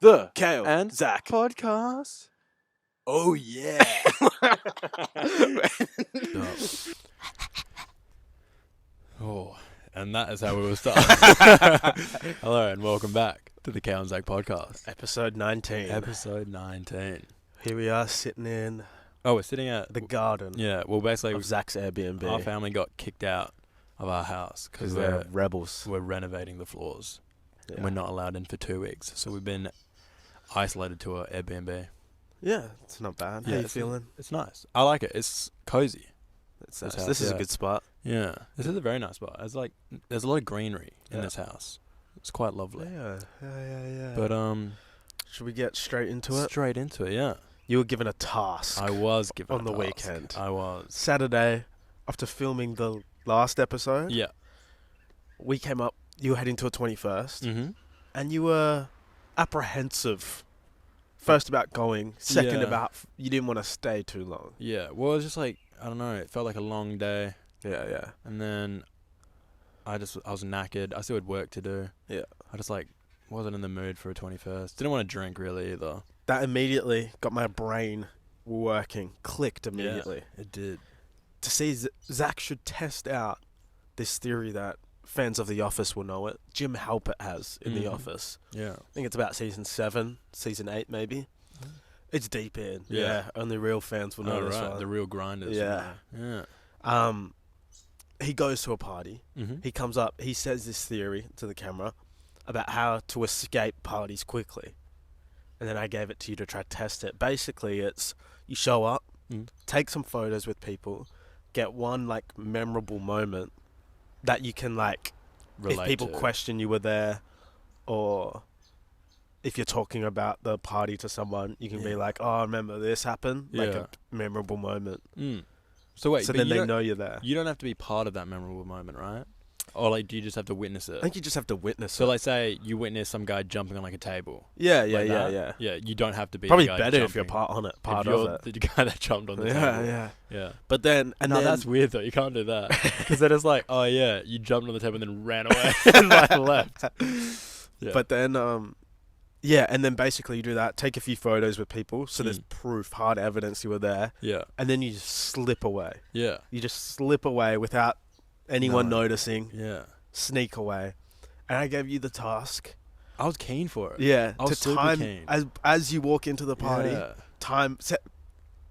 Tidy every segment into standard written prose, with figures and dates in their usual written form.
The Cale and Zack podcast. Oh yeah. Oh, and that is how we will start. Hello and welcome back to the Cale Zack podcast. Episode 19. Episode 19. Here we are sitting in Oh, we're sitting at the garden yeah. Well, basically, of Zach's Airbnb. our family got kicked out of our house because because they're rebels. we're renovating the floors. Yeah. And we're not allowed in for 2 weeks, so we've been isolated to our Airbnb. Yeah, it's not bad. Yeah, How you it's- feeling? It's nice. I like it. It's cozy. It's this nice. house, This is a yeah. good spot. Yeah, this is a very nice spot. There's a lot of greenery in Yeah. this house. It's quite lovely. Yeah. But should we get straight into it? straight into it, yeah. You were given a task I was given on a the task. weekend. I was. Saturday, after filming the last episode, Yeah. we came up. You were heading to a 21st, Mm-hmm. and you were apprehensive. First about going, second Yeah. about you didn't want to stay too long. Yeah. Well, it was just like I don't know. It felt like a long day, Yeah. and then I was knackered. I still had work to do. Yeah. I just wasn't in the mood for a 21st. Didn't want to drink really either. That immediately got my brain working, clicked immediately. Yeah, it did. To see Zach should test out this theory that fans of The Office will know it. Jim Halpert has in The Mhm. Office. Yeah. I think it's about season 7, season 8 maybe. It's deep in. Yeah. Yeah, only real fans will know Oh, this right. one. The real grinders. Yeah. Yeah. He goes to a party. Mm-hmm. He comes up. He says this theory to the camera about how to escape parties quickly. And then I gave it to you to try to test it. Basically, it's you show up, take some photos with people, get one memorable moment that you can if people question you were there, or if you're talking about the party to someone, you can be like, "Oh, I remember this happened," like Yeah. a memorable moment. So wait, So but then you they don't- know you're there. You don't have to be part of that memorable moment, right? Or do you just have to witness it? I think you just have to witness So it. say you witness some guy jumping on a table. Yeah. Yeah, you don't have to be Probably the guy better if you're jumping. part if of you're it. the guy that jumped on the table. Yeah. But then, and no, then, that's weird though. You can't do that because then it's like, oh yeah, you jumped on the table and then ran away and left. Yeah. But then, and then basically you do that, take a few photos with people, so there's proof, hard evidence you were there, yeah, and then you just slip away. yeah, You just slip away without anyone No. noticing, yeah. sneak away. And I gave you the task, I was keen for it. yeah, I was to super time keen. as you walk into the party, Yeah. set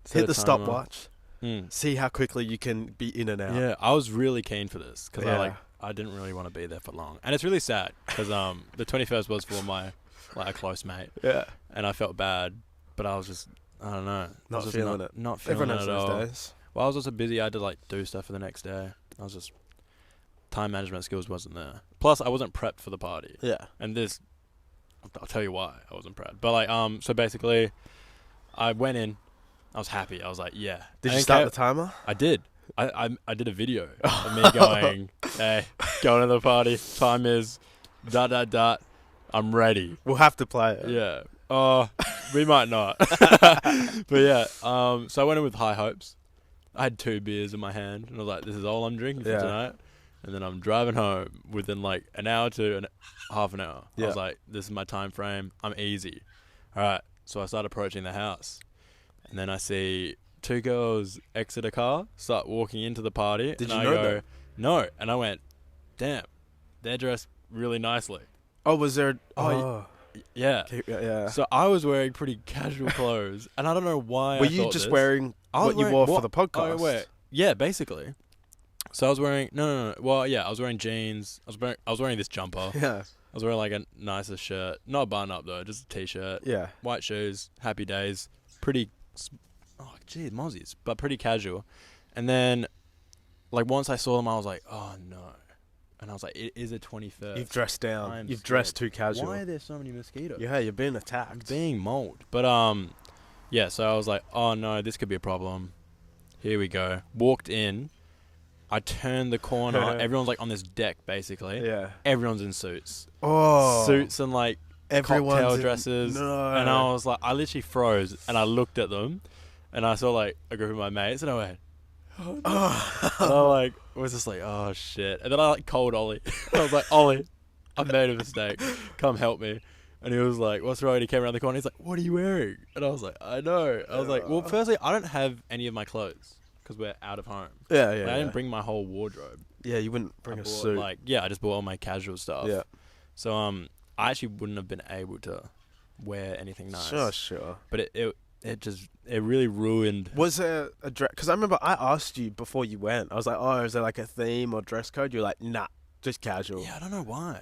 Set hit a the timer. stopwatch, Mm. see how quickly you can be in and out. Yeah, I was really keen for this because Yeah. I didn't really want to be there for long, and it's really sad because the 21st was for my a close mate, Yeah. and I felt bad, but I was just I don't know, I Not was just feeling it. not feeling Everyone it has at all. those days. Well, I was also busy. I had to do stuff for the next day. I was just time management skills wasn't there. Plus, I wasn't prepped for the party, Yeah. and I'll tell you why I wasn't prepped. But so basically, I went in. I was happy. I was like, yeah. Did I you didn't start care- the timer? I did. I did a video of me going, hey, going to the party. Time is ... I'm ready. We'll have to play it. Yeah. We might not. But yeah. So I went in with high hopes. I had 2 beers in my hand, and I was like, this is all I'm drinking for Yeah. tonight. And then I'm driving home within an hour to half an hour. I Yeah. was like, this is my time frame. I'm easy. All right. So I start approaching the house, and then I see 2 girls exit a car, start walking into the party. Did and you I know go, them? no. And I went, damn, they're dressed really nicely. Oh, was there? Oh, Yeah. Yeah. So I was wearing pretty casual clothes, and I don't know why. Were I you thought just this. wearing I was what you wearing- wore what- for the podcast? Yeah, basically. So I was wearing no. Well, yeah, I was wearing jeans. I was wearing this jumper. Yeah. I was wearing a nicer shirt, not a button up though, just a t-shirt, Yeah. white shoes, happy days, pretty. Oh, gee, mozzies, but pretty casual. And then, once I saw them, I was like, oh no. And I was like, it is a 21st. You've dressed down. I'm You've dressed scared. too casual. Why are there so many mosquitoes? Yeah, you're being I'm attacked. being mauled. But yeah, so I was like, oh no, this could be a problem. Here we go. Walked in. I turned the corner. Everyone's on this deck basically. Yeah. Everyone's in suits. Oh. Suits and Everyone's cocktail in- dresses. No. And I was I literally froze and I looked at them and I saw a group of my mates and I went, oh, no. And I was just oh shit. And then I called Ollie. I was like, Ollie, I made a mistake. Come help me. And he was like, what's wrong? And he came around the corner. He's like, what are you wearing? And I was like, I know. I was like, well, firstly, I don't have any of my clothes because we're out of home. Yeah, Like, I didn't bring my whole wardrobe. Yeah, you wouldn't bring I a bought, suit. I just bought all my casual stuff. Yeah. So I actually wouldn't have been able to wear anything nice. Sure. But it really ruined. Was there a dress? Because I remember I asked you before you went. I was like, oh, is there like a theme or dress code? You're like, nah, just casual. Yeah, I don't know why.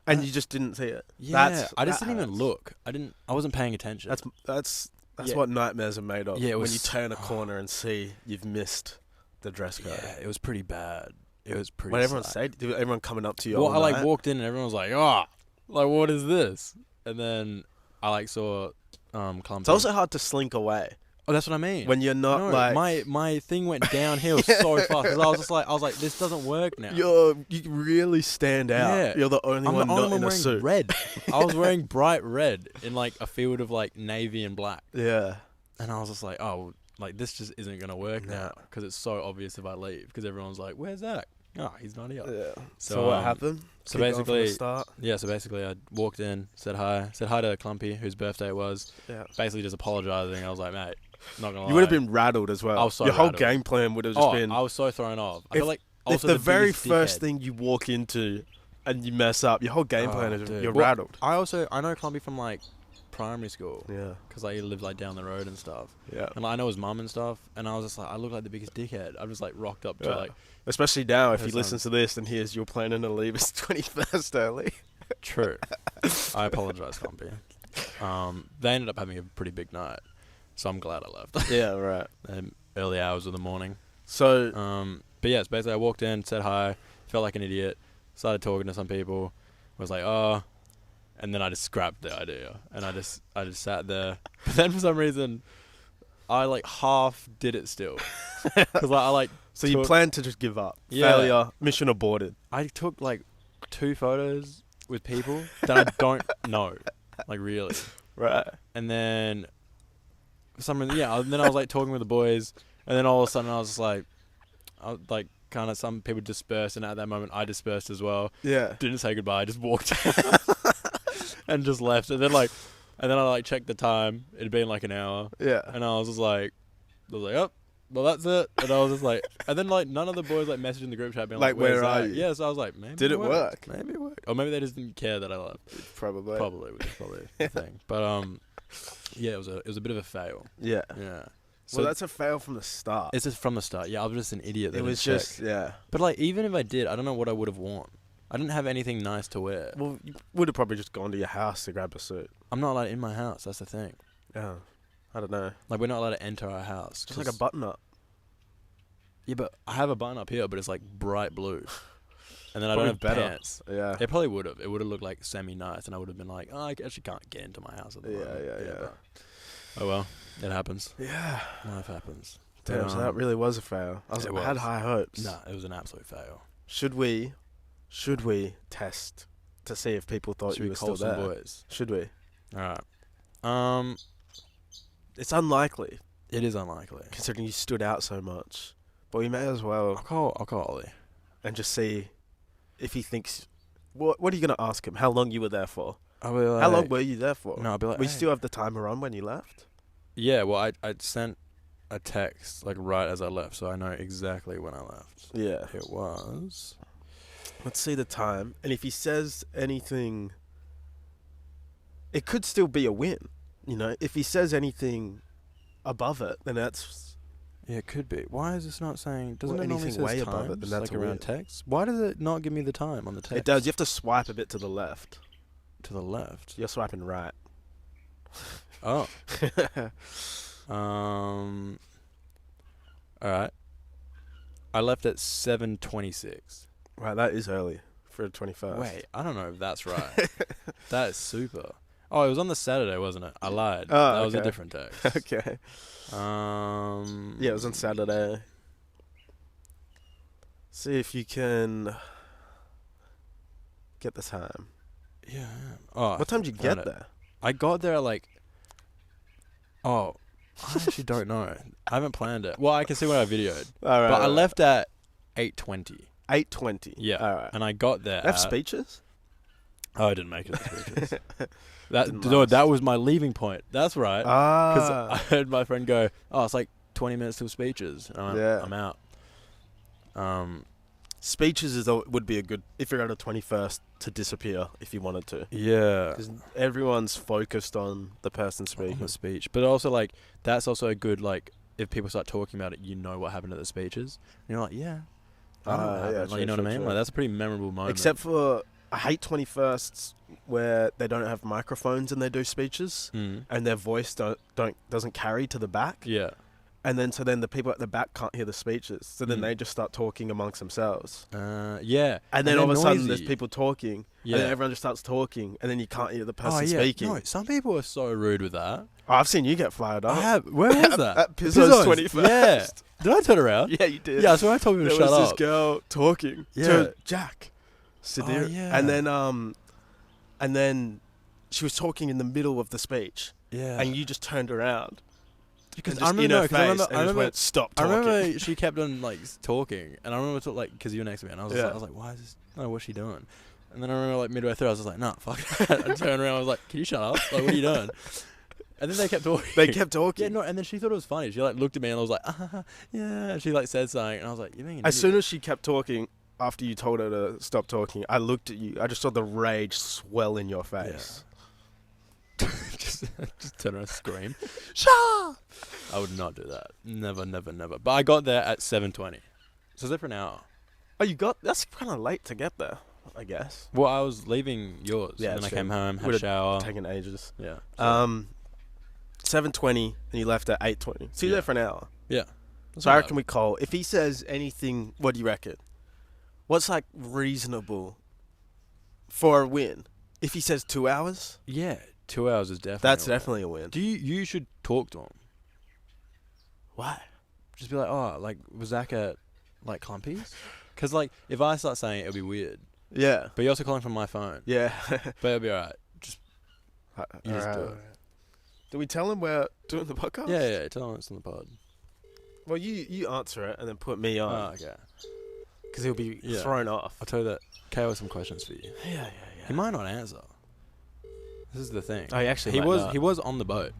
And you just didn't see it. Yeah, I just didn't even look. I wasn't paying attention. That's what nightmares are made of. Yeah, when you turn a corner and see you've missed the dress code. Yeah, it was pretty bad. It was pretty. What everyone say? Did everyone coming up to you? Well, all I night? walked in and everyone was like, "Oh, like what is this?" And then I saw Clumpy. It's also hard to slink away Oh, that's what I mean. when you're not my thing went downhill so fast because I was like, this doesn't work now. you really stand out. Yeah. You're the only one not in a wearing suit. red. I was wearing bright red in like a field of like navy and black, Yeah. and I was just like, oh, like this just isn't gonna work Nah. now because it's so obvious if I leave because everyone's like, where's Zach? Oh, he's not here. Yeah. So, So what happened? So Keep going from the basically, start. yeah. So basically, I walked in, said hi to Clumpy, whose birthday it was. Yeah. Basically, just apologizing. I was like, mate, not gonna lie. You would have been rattled as well. I was so Your whole rattled. game plan would have just been. I was so thrown off. I If- feel like If also the very biggest first dickhead. thing you walk into and you mess up, your whole game plan is Dude. you're Well, rattled. I know Clumpy from like primary school Yeah. because like, he lived like down the road and stuff. Yeah. And like, I know his mum and stuff. And I was just like, I look like the biggest dickhead. I just like rocked up to Yeah. like. Especially now, if he That's listens to this and hears you're planning to leave his 21st early. True. I apologize, Clumpy. They ended up having a pretty big night, so I'm glad I left. Yeah, right. Early hours of the morning. So, But yeah, it's basically I walked in, said hi, felt like an idiot, started talking to some people, was like, oh, and then I just scrapped the idea, and I just sat there. But then for some reason, I like half did it still, because like, I like. so you plan to just give up. Yeah. Failure, mission aborted. I took like 2 photos with people that I don't know, like really. Right. And then for some reason, and then I was like talking with the boys, and then all of a sudden I was like kind of some people dispersed, and at that moment I dispersed as well. Yeah. Didn't say goodbye, just walked and just left. And then I like checked the time. It'd been like an hour, Yeah. and I was like, oh, well that's it. And I was just like, and then like none of the boys like messaged in the group chat being like, Like, where are Zach? you? Yeah, so I was like, maybe Did it work? Maybe it worked, or maybe they just didn't care that I left. Probably. Probably, which is probably the thing. But yeah, it was a bit of a fail. Yeah. Yeah. So Well, that's a fail from the start. it's just from the start. Yeah, I was just an idiot. That It was didn't just, check. yeah. But like, even if I did, I don't know what I would have worn. I didn't have anything nice to wear. Well, you would have probably just gone to your house to grab a suit. I'm not allowed in my house. That's the thing. Yeah. I don't know. Like, we're not allowed to enter our house. Just like a button up. Yeah, but I have a button up here, but it's like bright blue. And then I don't Probably have better. pants. Yeah. It probably would have. It would have looked like semi-nice, and I would have been like, oh, I actually can't get into my house at the Yeah, moment. yeah. but- oh well, it happens. Yeah. Life happens. Damn, But, so that really was a fail. I it had was. high hopes. Nah, it was an absolute fail. Should we test to see if people thought Should you we were call still some there? boys? Should we? All right. It's unlikely, It is unlikely. considering you stood out so much. But we may as well I'll call Ollie. and just see if he thinks. What are you going to ask him? How long you were there for? I'll be like, How long were you there for? No, I'll be like, We hey. still have the timer on when you left? Yeah, well, I sent a text like right as I left, so I know exactly when I left. Yeah. It was. Let's see the time. And if he says anything, it could still be a win. You know, if he says anything above it, then that's Yeah, it could be. Why is this not saying? Doesn't Well, it normally anything say way above it, then times, that's like a around win. text? Why does it not give me the time on the text? it does. You have to swipe a bit to the left. To the left. You're swiping right. Oh. All right. I left at 7:26. Right, that is early for a 21st. Wait, I don't know if that's right. That is super. Oh, it was on the Saturday, wasn't it? I lied. Oh, that was a okay. different text. Okay. Yeah, it was on Saturday. See if you can get the time. Yeah. Oh, What time did you found get it. there? I got there at like. Oh, I actually don't know. I haven't planned it. Well, I can see what I videoed, All right. but I left at 8:20. 8:20. Yeah. All right. And I got there. They have at, speeches? Oh, I didn't make it to speeches. Didn't No, last. that was my leaving point. That's right. Because I Ah. heard my friend go, "Oh, it's like 20 minutes till speeches." And I went, Yeah. I'm out. Speeches would be a good, if you're at a 21st, to disappear if you wanted to. Yeah. Because everyone's focused on the person On speaking. the speech. But also, like, that's also a good, like, if people start talking about it, you know what happened at the speeches. And you're like, yeah. I know what happened. Yeah, Like, true, you know what I true, mean? true. Like, that's a pretty memorable moment. Except for, I hate 21sts where they don't have microphones and they do speeches, and their voice doesn't carry to the back. Yeah. And then the people at the back can't hear the speeches, so then they just start talking amongst themselves. Yeah. And then all of a sudden there's people talking, Yeah. and then everyone just starts talking, and then you can't hear the person speaking. No, some people are so rude with that. Oh, I've seen you get fired up. I have. Where was that? At Pizzo's 21st. Yeah. Did I turn around? Yeah, you did. Yeah, so I told people to there shut was up. this girl talking to Jack. Sidira. yeah. And then she was talking in the middle of the speech, Yeah. and you just turned around. Because I remember, stop I talking. remember she kept on like talking, and I remember like because you were next to me, and I was like, why is this? No, what's she doing? And then I remember like midway through, I was just like, nah, fuck that. I turned around, I was like, can you shut up? Like, what are you doing? And then they kept talking. They kept talking. Yeah, no, and then she thought it was funny. She like looked at me, and I was like, yeah. And she like said something, and I was like, you mean? As soon as she kept talking, after you told her to stop talking, I looked at you. I just saw the rage swell in your face. just turn around and scream. Shut up! I would not do that. Never, never, never. But I got there at 7:20. So it's there for an hour. Oh, that's kind of late to get there, I guess. Well, I was leaving yours. Yeah, and then I true. came home, had a Would've shower. Taken ages. Yeah. 7:20, and you left at 8:20. So you're there for an hour. Yeah. So I reckon we call. If he says anything, what do you reckon? What's like reasonable for a win? If he says 2 hours, Yeah, 2 hours is definitely. that's a win. definitely a win. You should talk to him. Why? Just be like, oh, like was Zach at like Clumpy's? Because like if I start saying it, it'll be weird. Yeah. But you're also calling from my phone. Yeah. But it'll be alright. Just you just do it. Do we tell him we're doing the podcast? Yeah. Tell him it's on the pod. Well, you answer it and then put me on. Oh, okay. Because he'll be thrown off. I'll tell you that. Kale has some questions for you. Yeah. He might not answer. This is the thing. Oh, he actually he might was not. he was on the boat.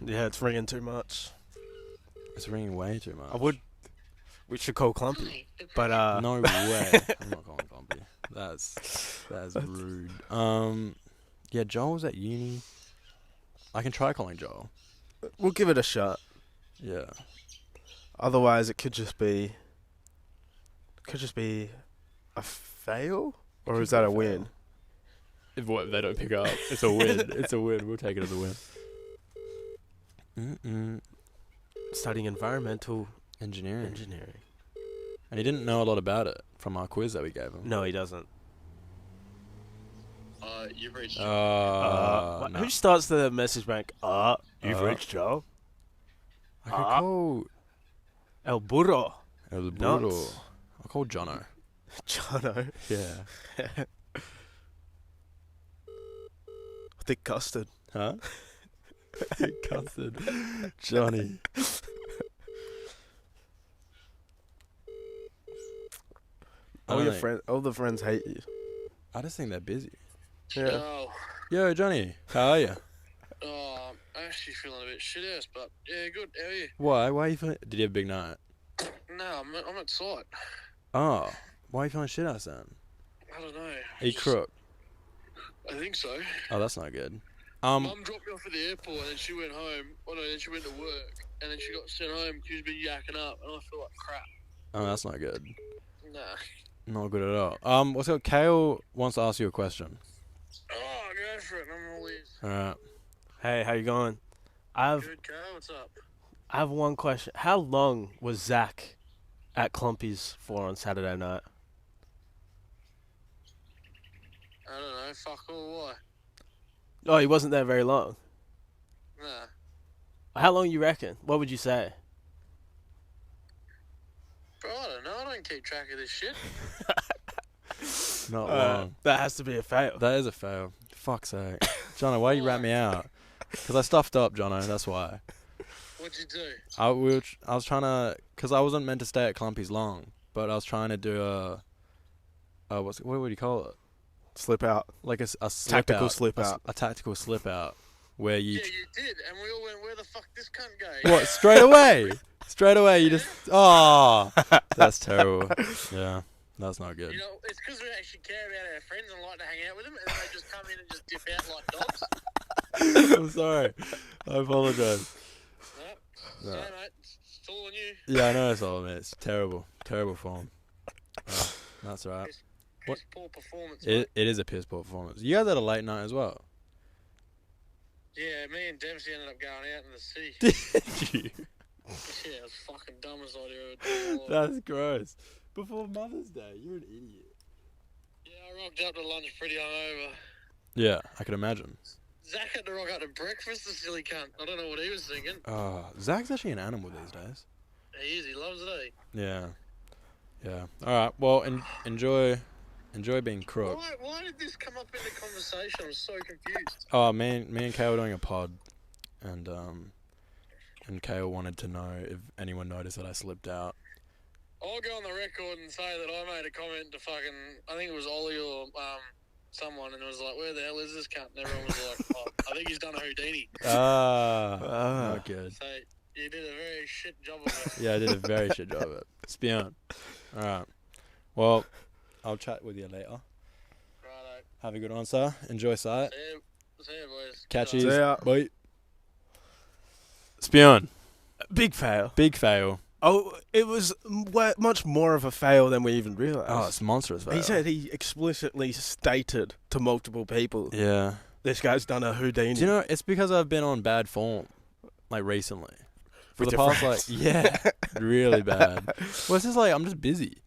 Yeah, it's ringing too much. It's ringing way too much. We should call Clumpy. But No way. I'm not calling Clumpy. That's rude. Yeah, Joel's at uni. I can try calling Joel. we'll give it a shot. Yeah. Otherwise, it could just be a fail, or is that a win? If they don't pick up, it's a win. It's a win. We'll take it as a win. Studying environmental Engineering. engineering. And he didn't know a lot about it from our quiz that we gave him. No, he doesn't. You've reached. No. Who starts the message bank? You've reached Joe. I could call El Burro. El Burro. Nuts. I'll call Jono. Jono. Yeah. Thick custard. Huh? Custard. Johnny. All the friends hate you. I just think they're busy. Yeah. Oh, Yo, Johnny. How are you? I'm actually feeling a bit shit-ass, but yeah, good. How are you? Why? Why are you feeling... Did you have a big night? No, I'm at site. Oh. Why are you feeling shit ass then? I don't know. Are you crook? I think so. Oh, that's not good. Mum dropped me off at the airport, and then she went home. Oh no, then she went to work, and then she got sent home. She's been yakking up, and I feel like crap. Oh, that's not good. Nah. Not good at all. What's up? Kale wants to ask you a question. Oh, go for it. I'm all ears. Alright. Hey, how you going? I've Good, Carl. What's up? one question. How long was Zach at Clumpy's for on Saturday night? I don't know. Fuck all. Why? Oh, he wasn't there very long. Nah. How long you reckon? What would you say? Bro, I don't know. I don't keep track of this shit. Not long. That has to be a fail. That is a fail. Fuck's sake. Jono, why you rat me out? Because I stuffed up, Jono. That's why. What'd you do? I was trying to... Because I wasn't meant to stay at Clumpy's long. But I was trying to do a... what would you call it? Slip out. like a slip Tactical out, slip out. a tactical slip out, where you Yeah, you did, and we all went, "Where the fuck this cunt go?" what straight away, you just that's terrible. Yeah, that's not good. You know, it's because we actually care about our friends and like to hang out with them, and then they just come in and just dip out like dogs. I'm sorry. I apologize. No, mate, it's all on you. Yeah, I know it's all, man. It's terrible form. Oh, that's all right. Piss poor performance. Mate. It is a piss poor performance. You guys had a late night as well. Yeah, me and Dempsey ended up going out in the sea. Did you? Yeah, it was fucking dumbest idea I've ever done. That's gross. Before Mother's Day, you're an idiot. Yeah, I rocked up to lunch pretty hungover. Yeah, I can imagine. Zach had to rock up to breakfast, the silly cunt. I don't know what he was thinking. Zach's actually an animal these days. He is, he loves it, eh? Yeah. All right. Well, enjoy being crook. Why did this come up in the conversation? I'm so confused. Oh, me and Cale were doing a pod, and Cale wanted to know if anyone noticed that I slipped out. I'll go on the record and say that I made a comment to fucking, I think it was Ollie or someone, and it was like, "Where the hell is this cunt?" And everyone was like, "Oh, I think he's done a Houdini." Not good. So you did a very shit job of it. Yeah, I did a very shit job of it. Spion. All right. Well, I'll chat with you later. Righto. Have a good one, sir. Enjoy sight. See ya, boys. Catch Good you. See ya. Bye. Spion. Big fail. Big fail. Oh, it was much more of a fail than we even realised. Oh, it's monstrous fail. He said he explicitly stated to multiple people, Yeah. this guy's done a Houdini. Do you know, it's because I've been on bad form, like, recently. For With the your past, friends? like, yeah, really bad. Well, it's just like, I'm just busy.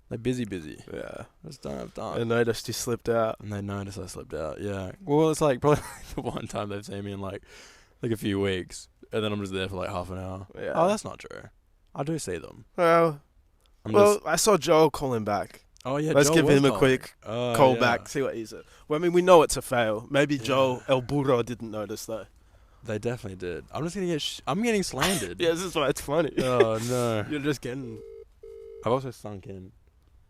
Like, busy. Yeah. I just don't have I time. noticed you slipped out. And they noticed I slipped out, yeah. Well, it's like, probably the one time they've seen me in, like a few weeks. And then I'm just there for, like, half an hour. Yeah. Oh, that's not true. I do see them. Well, I saw Joel call him back. Oh, yeah, Let's Joel give was him a calling. quick Oh, call yeah. back, see what he said. Well, I mean, we know it's a fail. Maybe Yeah. Joel El Burro didn't notice, though. They definitely did. I'm just going to get... I'm getting slandered. Yeah, this is why it's funny. Oh, no. You're just getting... I've also sunk in.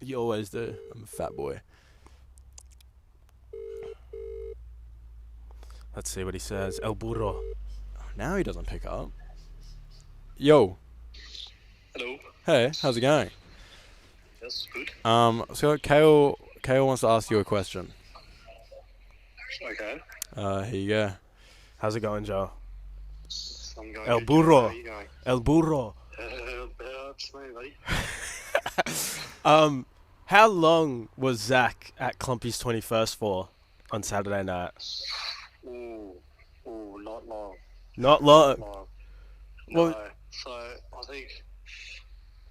You always do. I'm a fat boy. Let's see what he says. El Burro. Now he doesn't pick up. Yo. Hello. Hey, how's it going? Yes, good. So Cale wants to ask you a question. Okay. Here you go. How's it going, Joel? I'm going El good. Burro. How are you going? El Burro. It's me, buddy. How long was Zach at Clumpy's 21st for on Saturday night? Ooh, not long. Not long. Long. Well- No. So I think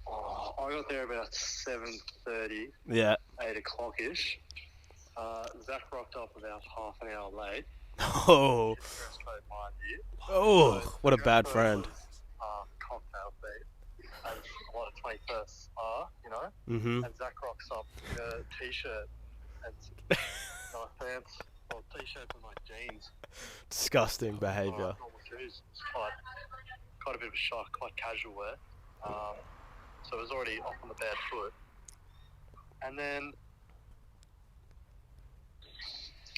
I got there about 7:30, Yeah. 8 o'clock ish. Zach rocked up about half an hour late. Oh. Dress code, mind you. Oh, So what a the bad dress code friend. was, cocktail theme, as a lot of 21sts are, you know. Mm-hmm. And Zach rocks up in a t-shirt and my pants, or t-shirt and my jeans. Disgusting behaviour. Normal shoes. It's quite a bit of a shock, quite casual wear. So it was already off on the bad foot. And then,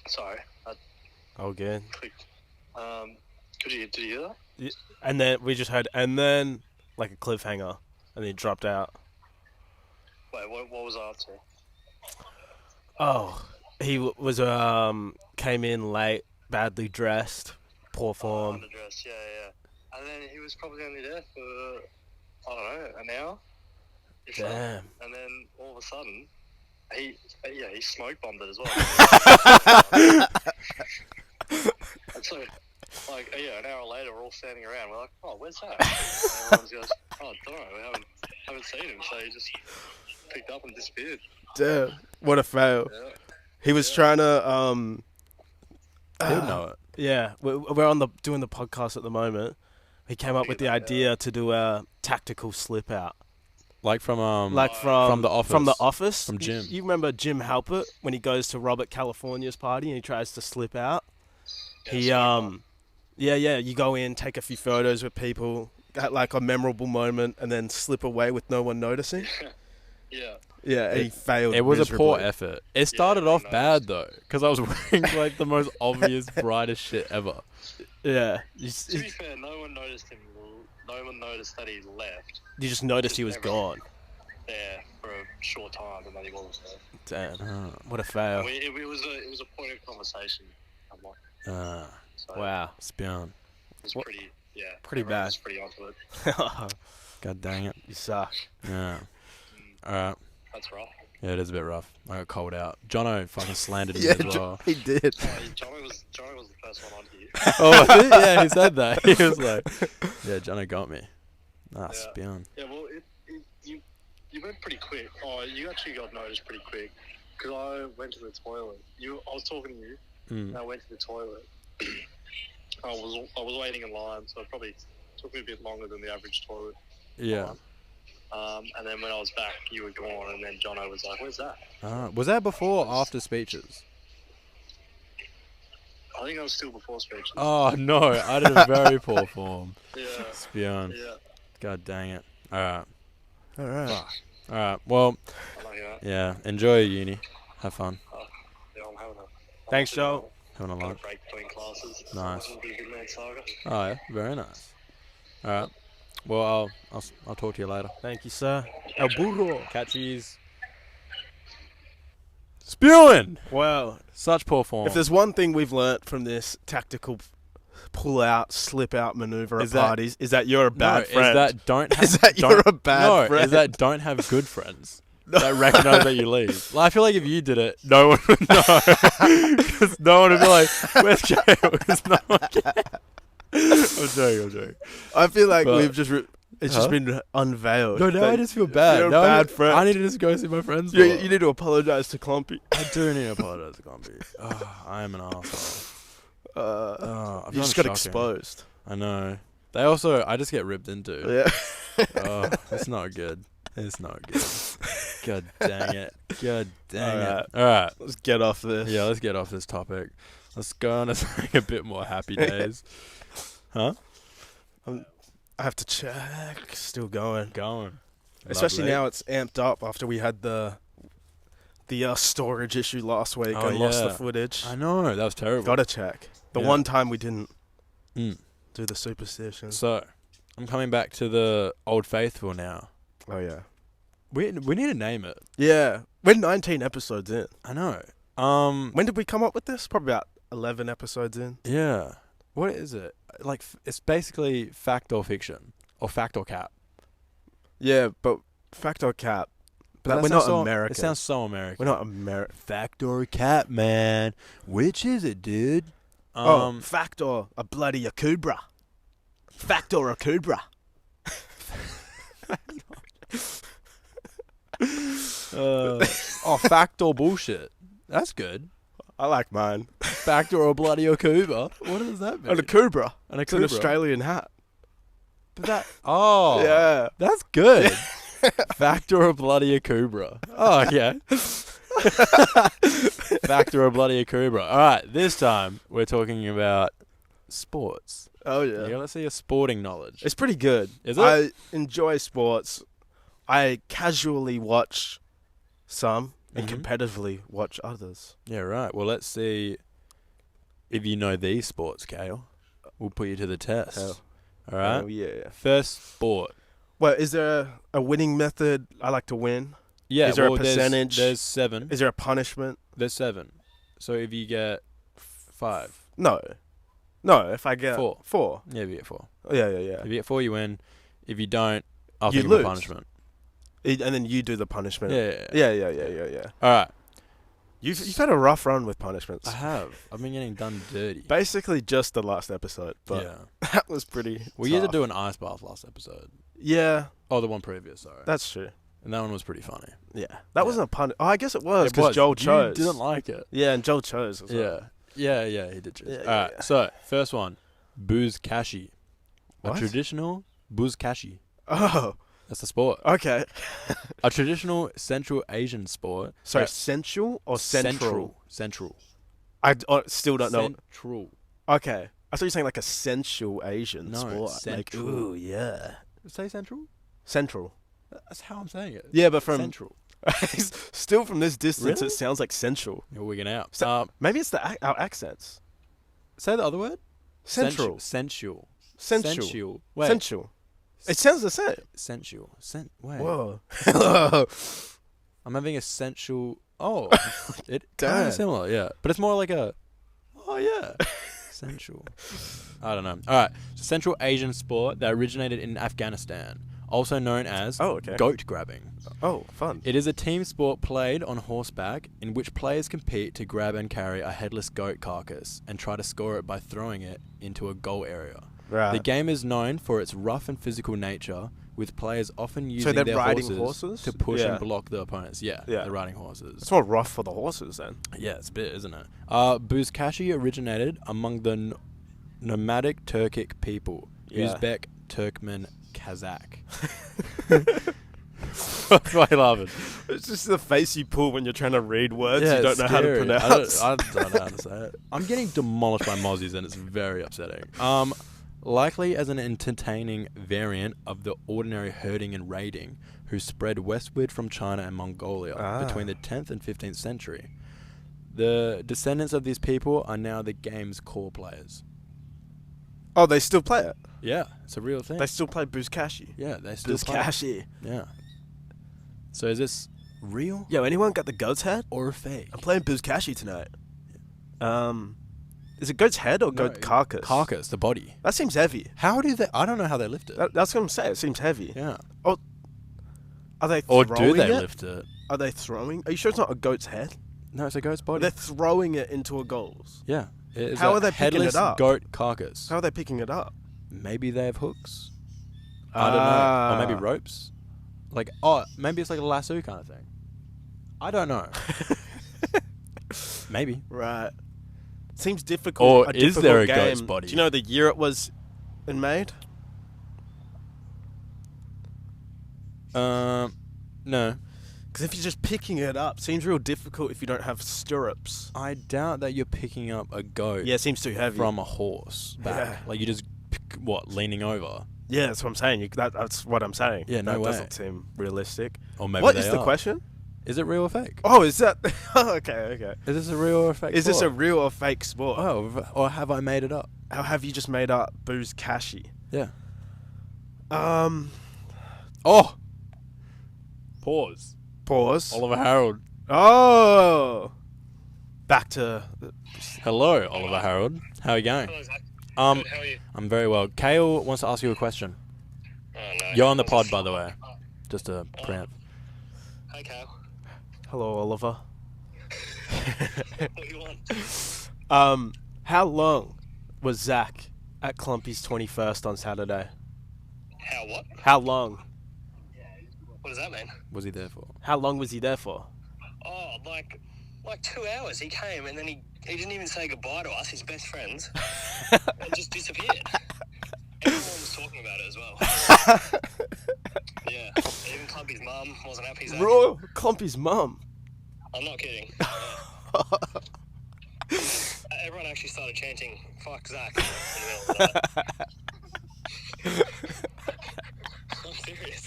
sorry, I Oh, good. clicked. Did you hear that? And then we just heard, and then like a cliffhanger, and then he dropped out. Wait, what was I up to? Oh, he was came in late, badly dressed, poor form. Underdressed, yeah. And then he was probably only there for, I don't know, an hour? If that. Damn. And then all of a sudden, he smoke bombed it as well. And so, like, an hour later, we're all standing around. We're like, "Oh, where's that?" And everyone goes, "Oh, I don't know. We haven't seen him." So he just picked up and disappeared. Damn, what a fail. Yeah. He was trying to He'll know it. Yeah, we're doing the podcast at the moment. He came up with the idea to do a tactical slip out. Like from From The Office. From The Office. From Jim. You remember Jim Halpert when he goes to Robert California's party and he tries to slip out? You go in, take a few photos with people, at like a memorable moment, and then slip away with no one noticing. Yeah. Yeah, and he failed. It was a poor miserably. effort. It started I off noticed. bad though, because I was wearing like the most obvious, brightest shit ever. Yeah, To be fair, no one noticed him. No one noticed that he left you just noticed he was Everyone- gone. there for a short time, and then he wasn't there. Damn, Oh, what a fail. It was a point of conversation. I'm like, so Wow. Spion. It was What- pretty. Yeah. pretty everyone bad. was pretty onto it. God dang it. You suck. Yeah. Alright. That's rough. Yeah, it is a bit rough. I got cold out. Jono fucking slandered me Yeah, as well. he did. Johnny was the first one on here. Oh, yeah, he said that. He was like, yeah, Jono got me. Ah, Yeah. Spion. Yeah, well, you went pretty quick. Oh, you actually got noticed pretty quick because I went to the toilet. I was talking to you, and I went to the toilet. I was waiting in line, so it probably took me a bit longer than the average toilet. Yeah. And then when I was back, you were gone, and then Jono was like, "Where's that?" Was that before or after speeches? I think I was still before speeches. Oh, no. I did a very poor form. Yeah. Spion. Yeah. God dang it. Alright. Alright. Alright. Well, I like that. yeah. Enjoy your uni. Have fun. Yeah, I'm having a. Thanks, Joe. Having a Got a lunch. break between classes. Nice. So it'll be a good man saga. Oh, yeah. Very nice. Alright. Well, I'll talk to you later. Thank you, sir. El burro. Catchies. Spewing! Well, Such poor form. if there's one thing we've learnt from this tactical pull-out, slip-out maneuver Is at that- parties is that you're a bad friend. Is that don't have, Is that don't, you're a bad friend? Is that don't have good friends that recognize that you leave. Like, I feel like if you did it, no one would know. Because no one would be like, where's Cale? Because no one cares. I'm joking. I feel like But- we've just... It's just been unveiled. No, now that I just feel bad. You're a Now bad friend. I need to just go see my friends. You, more. you need to apologise to Clumpy. I do need to apologize to Gombi. Oh, I am an asshole. I You just got exposed. I know. I just get ripped into. Yeah. Oh, it's not good. It's not good. God dang it. God dang Alright. it. Alright. Let's get off this. Yeah, let's get off this topic. Let's go on to something a bit more happy days. Huh? I have to check. Still going. Going. Especially Lovely. now it's amped up after we had the storage issue last week. Oh, I lost the yeah. footage. I know, that was terrible. Gotta check. The Yeah. one time we didn't Mm. do the superstition. So, I'm coming back to the Old Faithful now. Oh yeah. We need to name it. Yeah. We're 19 episodes in. I know. When did we come up with this? Probably about 11 episodes in. Yeah. What is it? Like, it's basically fact or fiction. Or fact or cap. Yeah, but fact or cap. But that we're sounds not so, American. It sounds so American. We're not American. Fact or cap, man. Which is it, dude? Fact or a bloody Akubra. Fact or Akubra. Fact or bullshit. That's good. I like mine. Fact or a bloody Okuba. What does that mean? An Akubra. An It's an Akubra. Australian hat. But that. Oh. Yeah. That's good. Fact or a bloody Akubra. Oh, yeah. Fact or a bloody Akubra. All right, this time we're talking about sports. Oh yeah. Yeah, let's see your sporting knowledge. It's pretty good. Is it? I enjoy sports. I casually watch some and Mhm. competitively watch others. Yeah, right. Well, let's see if you know these sports, Cale. We'll put you to the test. Hell. All right. Oh yeah. First sport. Well, is there a winning method? I like to win. Yeah. Is there a well, percentage? There's 7. Is there a punishment? There's 7. So if you get 5, No. No, if I get 4. 4. Yeah, if you get 4. Oh, yeah. If you get 4, you win. If you don't, I'll You think of a lose. punishment. And then you do the punishment. Yeah. Yeah. All right. You've had a rough run with punishments. I have. I've been getting done dirty. Basically just the last episode, but Yeah. that was pretty We had to tough. do an ice bath last episode. Yeah, Oh, the one previous, sorry. that's true. And that one was pretty funny. Yeah. That Yeah. wasn't a pun. Oh, I guess it was It because was. Joel You chose. didn't like it. Yeah, and Joel chose as well. Yeah, he did choose. Yeah, All yeah, right, yeah. so first one, buzkashi. A What? traditional buzkashi. Oh, That's a sport. okay. A traditional Central Asian sport. Sorry, that- sensual or central? Central. I still don't know. Central. Okay. I thought you were saying like a sensual Asian No, sport. Like, central. ooh, yeah. Say central? Central. That's how I'm saying it. Yeah, but from Central. still from this distance, Really? it sounds like central. You're wigging out. Maybe it's our accents. Say the other word. Central. Sensual. Sensual. Sensual. Wait. Sensual. It sounds the same. Sensual. Wait. Whoa. I'm having a sensual. Oh, it Damn. kind of similar, yeah. But it's more like a. Oh yeah. Sensual. I don't know. All right. It's a Central Asian sport that originated in Afghanistan, also known as goat grabbing. Oh, fun. It is a team sport played on horseback in which players compete to grab and carry a headless goat carcass and try to score it by throwing it into a goal area. Right. The game is known for its rough and physical nature, with players often using they're their riding horses horses to push Yeah. and block the opponents. Yeah, Yeah. they're riding horses. It's more rough for the horses then. Yeah, it's a bit, isn't it? Buzkashi originated among the nomadic Turkic people. Yeah. Uzbek, Turkmen, Kazakh. Why are you laughing? It's just the face you pull when you're trying to read words Yeah, you don't it's know how to scary. pronounce. I don't know how to say it. I'm getting demolished by Mozzies and it's very upsetting. Likely as an entertaining variant of the ordinary herding and raiding who spread westward from China and Mongolia between the 10th and 15th century. The descendants of these people are now the game's core players. Oh, they still play it? Yeah, it's a real thing. They still play Buzkashi? Yeah, they still play. Buzkashi. Yeah. So is this real Yo, anyone got the goat's head? or fake? I'm playing Buzkashi tonight. Is it goat's head or goat carcass? Carcass, the body. That seems heavy. How do they... I don't know how they lift it. That's what I'm saying. It seems heavy. Yeah. Are they Or throwing do they it? lift it? Are they throwing? Are you sure it's not a goat's head? No, it's a goat's body. They're throwing it into a goals. Yeah. It is How a are they picking headless it up? goat carcass. How are they picking it up? Maybe they have hooks. I don't know. Or maybe ropes. Like, maybe it's like a lasso kind of thing. I don't know. Maybe. Right. Seems difficult. Or a is difficult there a game. goat's body? Do you know the year it was made? No. Because if you're just picking it up, seems real difficult if you don't have stirrups. I doubt that you're picking up a goat Yeah, it seems too heavy. from a horse back. Yeah. Like, you just, leaning over? Yeah, that's what I'm saying. That's what I'm saying. Yeah, no that way. doesn't seem realistic. Or maybe What they is the are. question? Is it real or fake? Oh, is that... okay. Is this a real or fake Is this a sport? real or fake sport? or have I made it up? How have you just made up Buzkashi? Yeah. Oh! Pause. Pause. Oliver Harold. Oh! Back to... Hello, Oliver Harold. How are you going? Hello, Zach. Good, how are you? I'm very well. Kale wants to ask you a question. Oh, no. You're on the pod, by the way. Just to preempt. Hey, Cale. Hello, Oliver. What do you want? How long was Zach at Clumpy's 21st on Saturday? How what? How long? What does that mean? Was he there for? How long was he there for? Oh, like 2 hours. He came and then he didn't even say goodbye to us, his best friends, and just disappeared. Everyone was talking about it as well. Yeah, even Clumpy's mum wasn't happy. Zach. Bro, Clumpy's mum. I'm not kidding. Everyone actually started chanting "fuck Zach" in the middle of the night. I'm serious.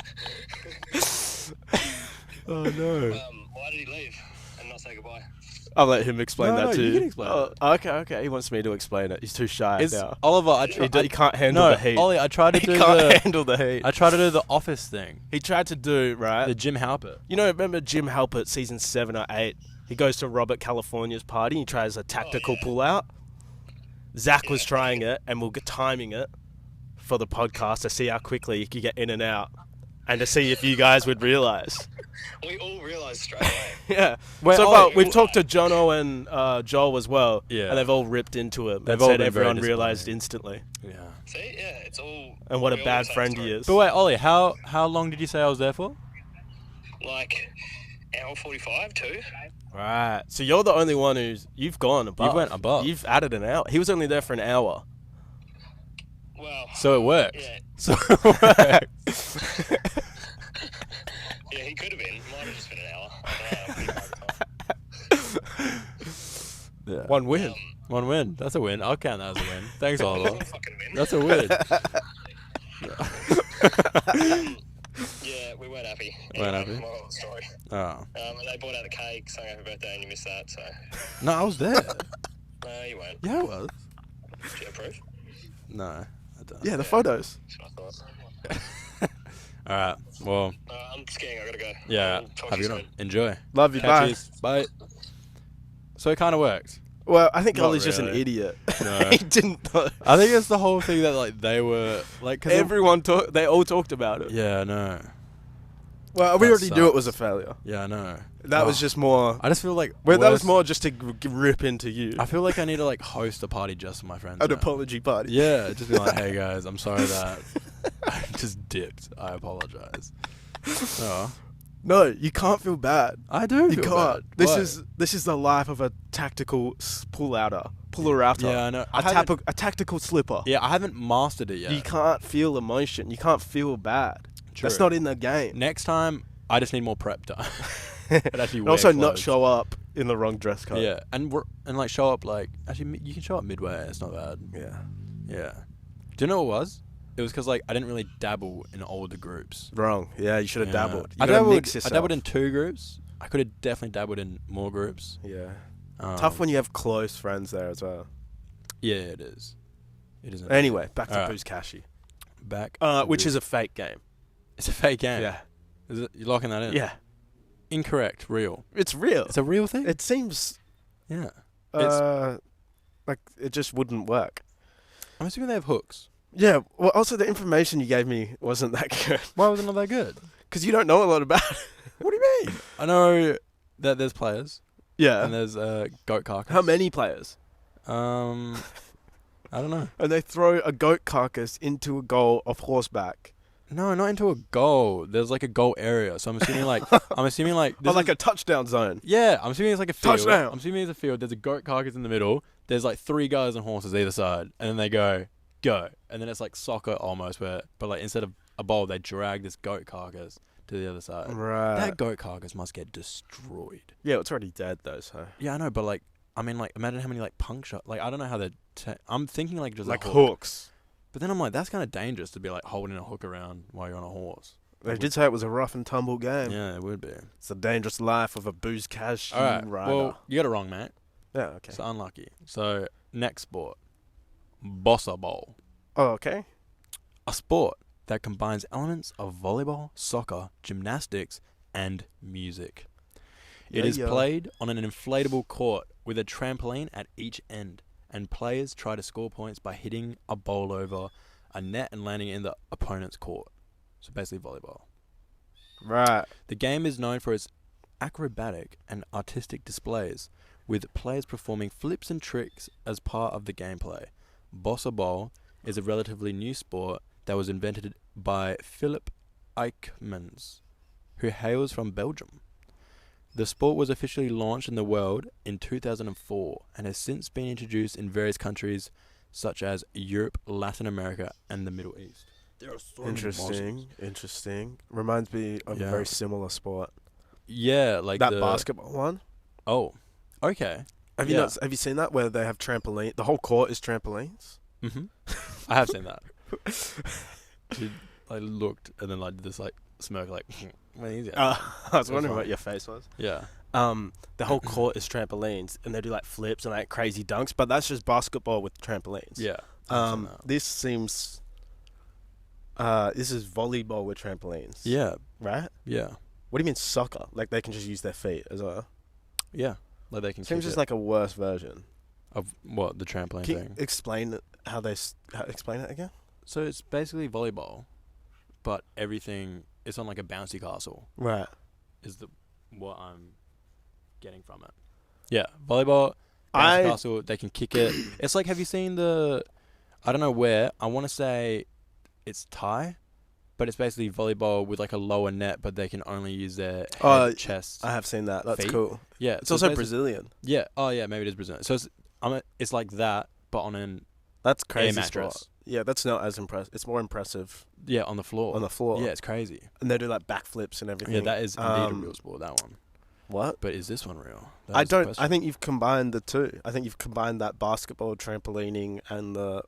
Oh no. Why did he leave and not say goodbye? I'll let him explain that to you you. can explain it. Okay. He wants me to explain it. He's too shy now. Oliver, He can't handle the heat. Ollie, I tried to He do can't handle the heat. I tried to do the office thing. He tried to do, right? The Jim Halpert. You know, remember Jim Halpert, season 7 or 8? He goes to Robert California's party. He tries a tactical pull-out. Zach was trying it, and we'll get timing it for the podcast to see how quickly he could get in and out, and to see if you guys would realise. We all realised straight away. Yeah. Wait, so Ollie, we've talked to Jono and Joel as well, Yeah. and they've all ripped into it. They've And all said been everyone very realised disappointed. instantly, Yeah. See, yeah, it's all. and what a we all bad the same friend he story. is. But wait, Ollie, how long did you say I was there for? Like, hour 45 too. Right. So you're the only one you've gone above. You went above. You've added an hour. He was only there for an hour. Well. So it worked. Yeah. So it worked. Yeah, he could have been. Might have just been an hour. I don't know. Yeah. One win. One win. That's a win. I'll count that as a win. Thanks, Oliver. Fucking win. That's a win. Yeah, we weren't happy. Weren't happy? Moral of the story. Oh. And they brought out a cake, sang happy birthday, and you missed that, so... No, I was there. No, you weren't. Yeah, I was. Do you have proof? No, I don't. Yeah, the photos. That's what I thought. Alright, well, I'm skiing, I gotta go. yeah, I'll talk have to you you done? soon. Enjoy. Love you, Catch bye. yous. Bye. So it kind of worked. Well, I think Not Ollie's just an really. idiot. No. He didn't know. I think it's the whole thing that like they were like cause They all talked about it. yeah, I know. Well, we That already knew it was a sucks. failure. Yeah, I know. That was Oh. just more. I just feel like Well, that was worse- more just to rip into you. I feel like I need to like host a party just for my friends. An now. apology party. Yeah, just be like, hey guys, I'm sorry that I just dipped. I apologize. Oh, No, you can't feel bad. I do. You feel can't. bad. What? This is the life of a tactical puller outer. Yeah, I know. A tactical slipper. Yeah, I haven't mastered it yet. You can't feel emotion. You can't feel bad. True. That's not in the game. Next time, I just need more prep time. But actually And wear also not clothes. show up in the wrong dress code. Yeah, and like show up like actually you can show up midway. It's not bad. Yeah. Yeah. Do you know what it was? It was because like I didn't really dabble in older groups. Wrong. Yeah, you should have Yeah. dabbled. You I gotta dabbled. mix yourself. I dabbled in 2 groups. I could have definitely dabbled in more groups. Yeah. Um, Tough when you have close friends there as well. Yeah, it is. It is. Anyway, back to Alright. Booze Cashy. back. Which to- is a fake game. it's a fake game. Yeah. Is it? You're locking that in? Yeah. Incorrect. Real. It's real. It's a real thing. It seems Yeah. like it just wouldn't work. I'm assuming they have hooks. Yeah. Well, also the information you gave me wasn't that good Why was it not that good? because you don't know a lot about it. What do you mean? I know that there's players Yeah. and there's goat carcass. How many players? I don't know. And they throw a goat carcass into a goal of horseback. No, not into a goal. There's like a goal area. So I'm assuming like Or like a touchdown zone. yeah, I'm assuming it's like a field. Touchdown. I'm assuming it's a field. There's a goat carcass in the middle. There's like 3 guys on horses either side, and then they go, and then it's like soccer almost, but like instead of a bowl, they drag this goat carcass to the other side. Right. That goat carcass must get destroyed. Yeah, it's already dead though, so. Yeah, I know, but like, I mean, like, imagine how many like puncture. Like, I don't know how they. I'm thinking like just Like a hook. hooks. But then I'm like, that's kind of dangerous to be like holding a hook around while you're on a horse. They did say it was a rough and tumble game. Yeah, it would be. It's the dangerous life of a Booze Cashy All right. rider. Well, you got it wrong, mate. yeah, okay. So unlucky. So next sport, bossa ball, Oh, okay. a sport that combines elements of volleyball, soccer, gymnastics, and music. It is Yeah. played on an inflatable court with a trampoline at each end, and players try to score points by hitting a ball over a net and landing it in the opponent's court. So basically volleyball. Right. The game is known for its acrobatic and artistic displays, with players performing flips and tricks as part of the gameplay. Bossa ball is a relatively new sport that was invented by Philip Eichmans, who hails from Belgium. The sport was officially launched in the world in 2004 and has since been introduced in various countries such as Europe, Latin America, and the Middle East. There are so Interesting. Reminds me of Yeah. a very similar sport. Yeah, like That the basketball one. Oh, okay. Have Yeah. have you seen that where they have trampoline? The whole court is trampolines. Mm-hmm. I have seen that. She like looked and then like did this like smirk like. What is it? I was That's wondering fine. what your face was. Yeah. The whole court is trampolines, and they do like flips and like crazy dunks. But that's just basketball with trampolines. Yeah. I've seen that. This seems. This is volleyball with trampolines. Yeah. Right. Yeah. What do you mean soccer? Like they can just use their feet as well. Yeah. Like they can. Seems kick just it. like a worse version. Of what the trampoline Can you thing. explain how they explain it again? So it's basically volleyball, but everything it's on like a bouncy castle. Right. Is the what I'm getting from it. Yeah, volleyball, bouncy castle. They can kick it. It's like, have you seen the? I don't know where. I want to say it's Thai, but it's basically volleyball with like a lower net, but they can only use their head, chest. I have seen that. That's feet. cool. Yeah, It's so also basi- Brazilian. Yeah. Oh yeah, maybe it is Brazilian. So it's like that, but on an That's air crazy. mattress. Sport. Yeah, that's not as impressive. It's more impressive Yeah, on the floor. on the floor. Yeah, it's crazy. And they do like backflips and everything. Yeah, that is indeed a real sport. That one. What? But is this one real? That I is the don't. question. I think you've combined the two. I think you've combined that basketball, trampolining, and the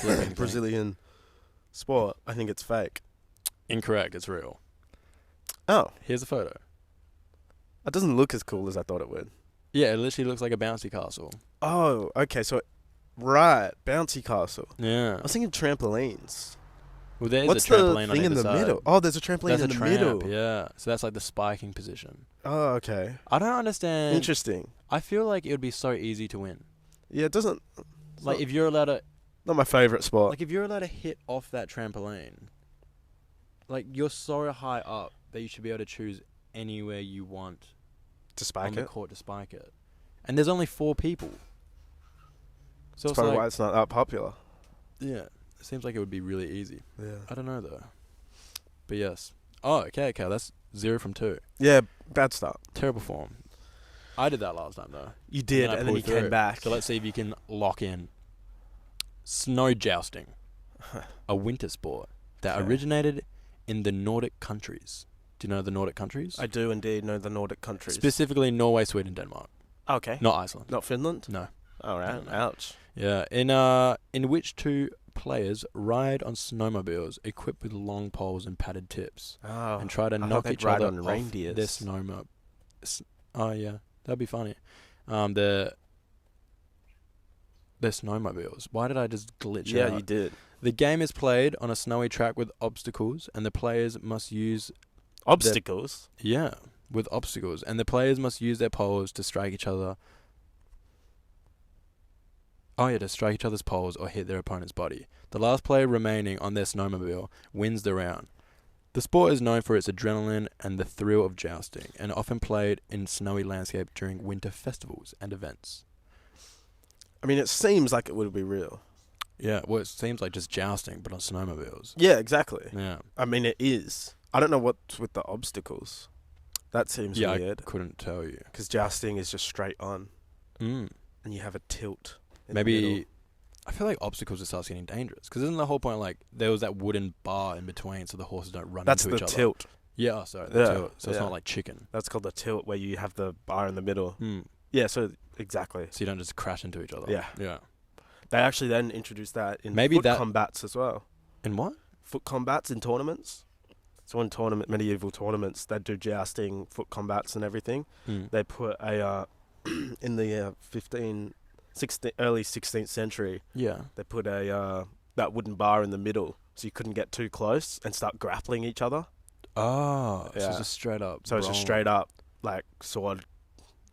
Flipping thing. Brazilian sport. I think it's fake. Incorrect. It's real. Oh, Here's a photo. it doesn't look as cool as I thought it would. Yeah, it literally looks like a bouncy castle. Oh, okay. So, right, bouncy castle. Yeah. I was thinking trampolines. Well, there's What's a trampoline the on thing in either the side. middle? Oh, there's a trampoline That's in a the tramp, middle. yeah. So that's like the spiking position. Oh, okay. I don't understand. Interesting. I feel like it would be so easy to win. Yeah, it doesn't. Like if you're allowed to, Not my favorite spot. like if you're allowed to hit off that trampoline, like you're so high up that you should be able to choose anywhere you want to on spike the it. court to spike it. And there's only 4 people. So That's it's probably like, why it's not that popular. yeah, it seems like it would be really easy. Yeah. I don't know though. But yes. Oh, okay, that's 0 from 2. Yeah, bad start. Terrible form. I did that last time though. You did, I and then you pulled came through. back. So let's see if you can lock in. Snow jousting, a winter sport that Okay. originated in the Nordic countries. Do you know the Nordic countries? I do indeed know the Nordic countries. Specifically Norway, Sweden, Denmark. Okay. Not Iceland. Not Finland? No. All right. No. Ouch. Yeah, in which 2 players ride on snowmobiles equipped with long poles and padded tips Oh. and try to I thought knock they'd each ride other on off reindeers. their snowmobile. Oh yeah, that'd be funny. Their snowmobiles. Why did I just glitch Yeah, out? you did. The game is played on a snowy track with obstacles, and the players must use Obstacles. with obstacles, and the players must use their poles to strike each other. Oh yeah, to strike each other's poles or hit their opponent's body. The last player remaining on their snowmobile wins the round. The sport is known for its adrenaline and the thrill of jousting, and often played in snowy landscape during winter festivals and events. I mean, it seems like it would be real. Yeah, well, it seems like just jousting, but on snowmobiles. Yeah, exactly. Yeah. I mean, it is. I don't know what's with the obstacles. That seems Yeah, weird. I couldn't tell you. Because jousting is just straight on, Mm. and you have a tilt. In the Maybe middle. I feel like obstacles just starts getting dangerous because isn't the whole point like there was that wooden bar in between so the horses don't run That's into the each other? tilt. Yeah, oh, sorry, the Yeah, tilt. So it's yeah. not like chicken. That's called the tilt, where you have the bar in the middle. Mm. Yeah, so exactly. So you don't just crash into each other. Yeah. Yeah. They actually then introduced that in Maybe foot that- combats as well. And what? Foot combats in tournaments. So in medieval tournaments, they do jousting, foot combats, and everything. Mm. They put a in the early 16th century. Yeah. They put a that wooden bar in the middle, so you couldn't get too close and start grappling each other. Oh, so Yeah. it's just straight up. So it's just straight up like sword.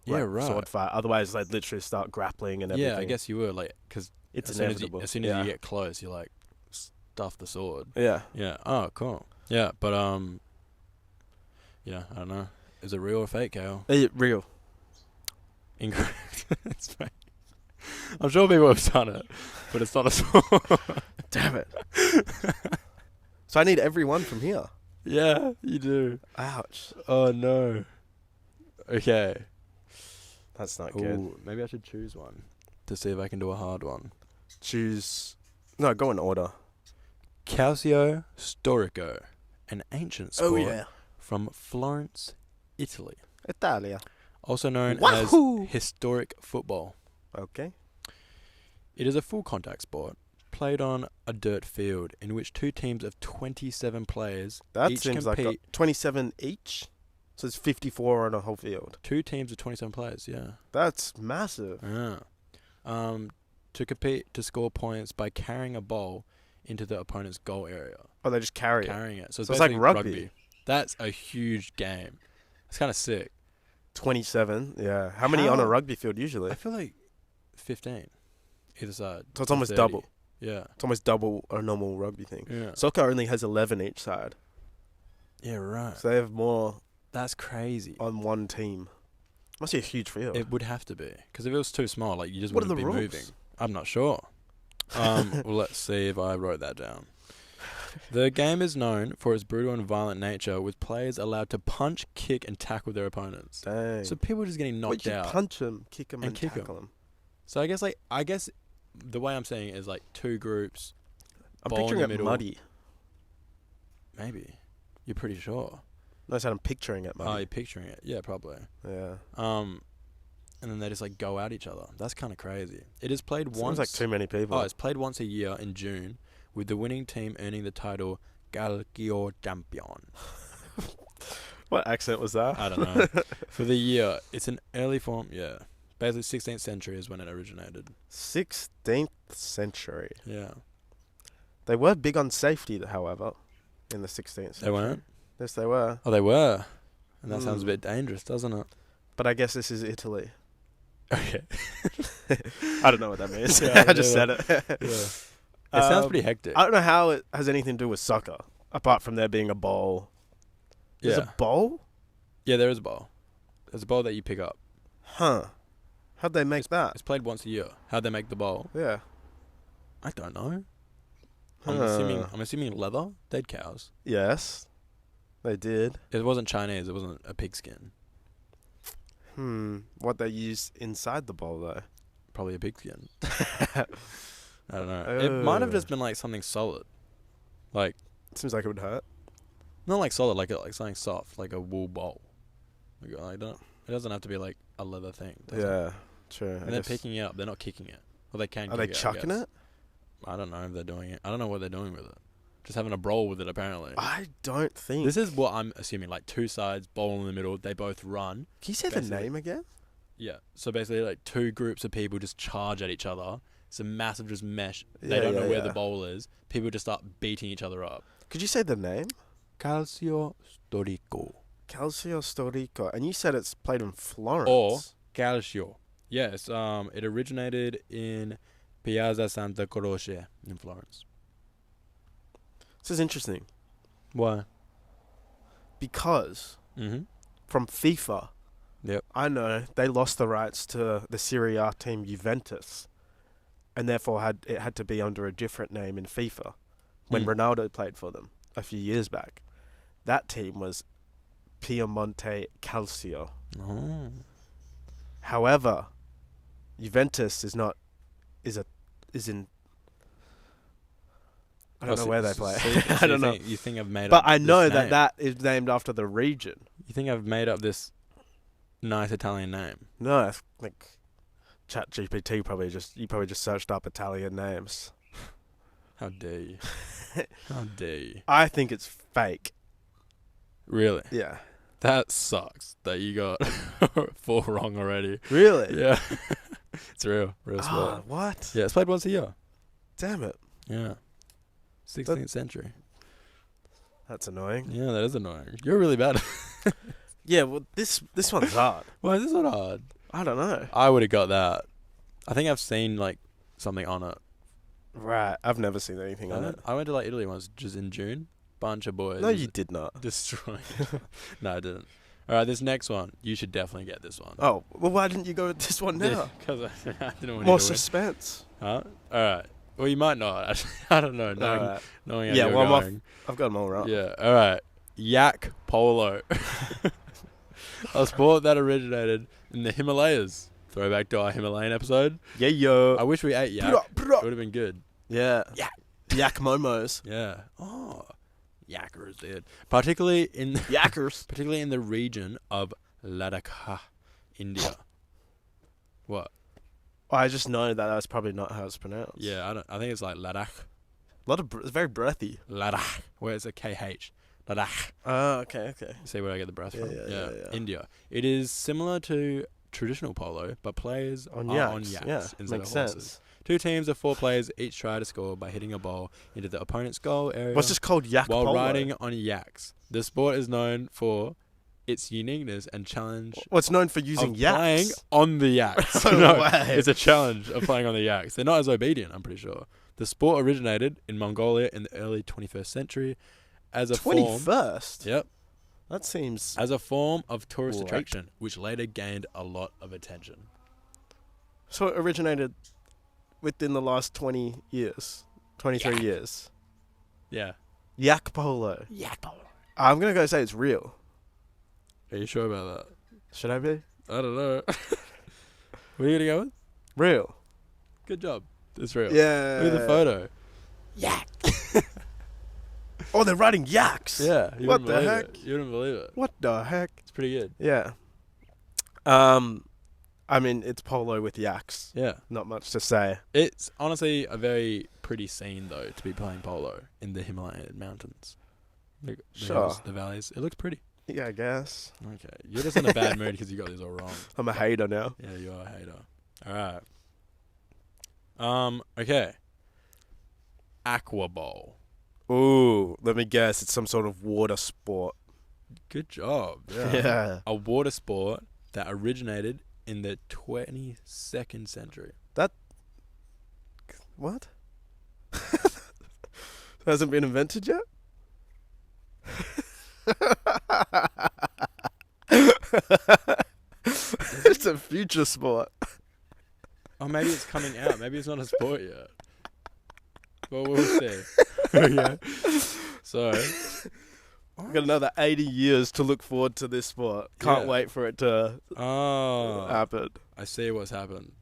Yeah, like, right. Sword fight. Otherwise, they'd literally start grappling and everything. Yeah, I guess you were like because it's as soon inevitable. as you get close, you like stuff the sword. Yeah. Yeah. Oh, cool. Yeah, but yeah, I don't know. Is it real or fake, Cale? Real. Incorrect. It's fake. I'm sure people have done it, but it's not a sword. Damn it. So I need everyone from here. Yeah, you do. Ouch. Oh no. Okay. That's not good. Ooh, maybe I should choose one to see if I can do a hard one. Choose. No, go in order. Calcio storico, an ancient sport from Florence, Italy, Italia. also known Wahoo! as historic football. Okay. It is a full contact sport played on a dirt field in which 2 teams of 27 players That each seems compete. like 27 each. So it's 54 on a whole field. 2 teams of 27 players, yeah. That's massive. Yeah. To compete to score points by carrying a ball into the opponent's goal area. Oh, they just carry it. Carrying it. So So it's like basically rugby. That's a huge game. It's kind of sick. 27. Yeah. How many on a How- rugby field usually? I feel like 15 either side. So it's or almost 30. double. Yeah. It's almost double a normal rugby thing. Yeah. Soccer only has 11 each side. Yeah, right. So they have more That's crazy. on one team. Must be a huge field. It would have to be. Because if it was too small, like you just What are wouldn't the be rules? moving. I'm not sure. Well, let's see if I wrote that down. The game is known for its brutal and violent nature, with players allowed to punch, kick, and tackle their opponents. Dang. So people are just getting knocked you out. punch them, kick them, and and kick 'em. tackle them. So I guess the way I'm saying it is like 2 groups. I'm Ball in picturing the it middle. muddy. Maybe. You're pretty sure. No, I said I'm picturing it Oh, muddy. you're picturing it. Yeah, probably. Yeah. And then they just like go at each other. That's kind of crazy. It is played Seems once. like too many people. Oh, it's played once a year in June, with the winning team earning the title Calcio champion. What accent was that? I don't know. For the year, it's an early form. Yeah, basically 16th century is when it originated. 16th century. Yeah, They were big on safety, however, in the 16th century. they weren't. Yes, they were. Oh, they were. And that sounds a Mm. bit dangerous, doesn't it? But I guess this is Italy. Okay. I don't know what that means. Yeah, I just said yeah. it. Yeah. It sounds pretty hectic. I don't know how it has anything to do with soccer, apart from there being a bowl. There's Yeah. a bowl? Yeah, there is a bowl. There's a bowl that you pick up. Huh. How'd they make that? It's played once a year. How'd they make the bowl? Yeah. I don't know. Huh. I'm assuming leather. Dead cows. Yes. They did. It wasn't Chinese. It wasn't a pigskin. What they used inside the bowl, though? Probably a pigskin. I don't know. It might have just been like something solid. Like, Seems like it would hurt. not like solid, like something soft, like a wool bowl. Like, it doesn't have to be like a leather thing. does it? Yeah. True. And they're picking it up. They're not kicking it. Well, they can. Are they chucking it? I don't know if they're doing it. I don't know what they're doing with it. Just having a brawl with it, apparently. I don't think. This is what I'm assuming. Like two sides, bowl in the middle. They both run. Can you say the basically. name again? Yeah. So basically, like two groups of people just charge at each other. It's a massive just mesh. They Yeah, don't know yeah, where yeah. the bowl is. People just start beating each other up. Could you say the name? Calcio storico. Calcio Storico. And you said it's played in Florence. Or Calcio. Yes. It originated in Piazza Santa Croce in Florence. This is interesting Why? because Mm-hmm. from FIFA, Yep. I know they lost the rights to the Serie A team Juventus, and therefore it had to be under a different name in FIFA when Ronaldo played for them a few years back. That team was Piemonte Calcio. Oh. However, Juventus is in I don't know where they play. I don't know. You think I've made But up I know this name. that is named after the region. You think I've made up this nice Italian name? No, I think ChatGPT probably just searched up Italian names. How dare you? How dare you? I think it's fake. Really? Yeah. That sucks that you got 4 wrong already. Really? Yeah. It's real. Real Ah, sport. what? Yeah, it's played once a year. Damn it. Yeah. 16th century. That's annoying. Yeah, that is annoying. You're really bad. Yeah, well, this one's hard. Why is this not hard? I don't know. I would have got that. I think I've seen like something on it. Right. I've never seen anything on it. I went to like Italy once, just in June. Bunch of boys. No, you did not. Destroying. No, I didn't. All right, this next one, you should definitely get this one. Oh, well, why didn't you go with this one now? Because I didn't want More to do it. suspense. Huh? All right. Well, you might not. Actually. I don't know. Knowing, Alright. knowing how Yeah, you're well, going. I've got them all right. Yeah. All right. Yak polo. A sport that originated in the Himalayas. Throwback to our Himalayan episode. Yeah, yo. I wish we ate yak. Bruh, bruh. It would have been good. Yeah. Yak. Yak momos. Yeah. Oh. Yakkers, dude. Particularly in Yakkers. particularly in the region of Ladakh, India. What? I just know that's probably not how it's pronounced. Yeah, I think it's like Ladakh. A lot of it's very breathy. Ladakh. Where it's a KH. Ladakh. Oh, okay. See where I get the breath Yeah, from? yeah. India. It is similar to traditional polo, but players On are yaks. on yaks Yeah, instead makes of horses. sense. 2 teams of 4 players each try to score by hitting a ball into the opponent's goal area What's this called? Yak while polo? riding on yaks. The sport is known for its uniqueness and challenge What's known for using of yaks? playing on the yaks. No way. It's a challenge of playing on the yaks. They're not as obedient, I'm pretty sure. The sport originated in Mongolia in the early 21st century as a form. 21st? Yep. That seems... As a form of tourist What? attraction, which later gained a lot of attention. So it originated within the last 20 years. 23 years. Yeah. Yak polo. Yak polo. I'm going to go say it's real. Are you sure about that? Should I be? I don't know. What are you going to go with? Real. Good job. It's real. Yeah. Look at the photo. Yak. Oh, they're riding yaks. Yeah. You What wouldn't the believe heck? it. You wouldn't believe it. What the heck? It's pretty good. Yeah. I mean, it's polo with yaks. Yeah. Not much to say. It's honestly a very pretty scene, though, to be playing polo in the Himalayan mountains. The Sure. hills, the valleys. It looks pretty. Yeah, I guess. Okay. You're just in a bad mood because you got these all wrong. I'm a hater now. Yeah, you are a hater. Alright. Okay. Aqua Bowl. Ooh, let me guess. It's some sort of water sport. Good job. Yeah. Yeah. A water sport that originated in the 22nd century. What? Hasn't been invented yet? It's a future sport. Oh, maybe it's coming out. Maybe it's not a sport yet. Well, we'll see. Okay. So, We've got another 80 years to look forward to this sport. Can't Yeah. wait for it to happen. I see what's happened.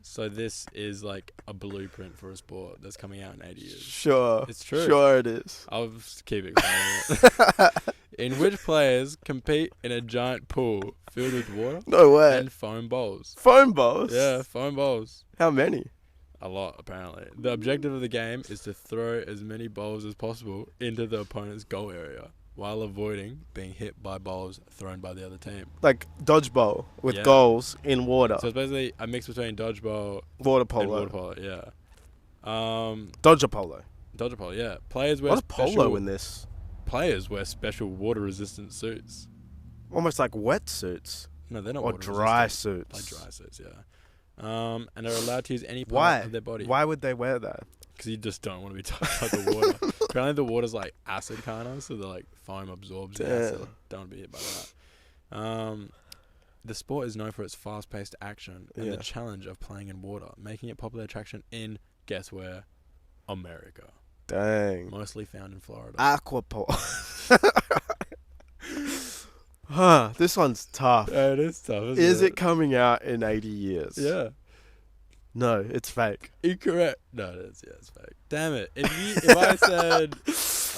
So this is like a blueprint for a sport that's coming out in 80 years. Sure. It's true. Sure it is. I'll just keep explaining it. In which players compete in a giant pool filled with water No way. and foam bowls. Foam balls? Yeah, foam bowls. How many? A lot, apparently. The objective of the game is to throw as many bowls as possible into the opponent's goal area while avoiding being hit by bowls thrown by the other team. Like dodgeball with Yeah. goals in water. So it's basically a mix between dodgeball Water and polo. water polo, yeah. Dodger polo. Dodger polo, yeah. Players wear What's polo special in this? players wear special water-resistant suits. Almost like wetsuits. No, they're not Or water-resistant. dry Like suits. dry suits, yeah. And are allowed to use any part Why? of their body. Why would they wear that? Because you just don't want to be touched by the water. Apparently the water's like acid kind of, so the like foam absorbs the acid. Damn. Don't want to be hit by that. The sport is known for its fast-paced action and Yeah. the challenge of playing in water, making it popular attraction in, guess where? America. Dang. Mostly found in Florida. Aqua polo. Huh, this one's tough. Yeah, it is tough, isn't Is it coming out in 80 years? Yeah. No, it's fake. Incorrect. No, it is. Yeah, it's fake. Damn it. If I said...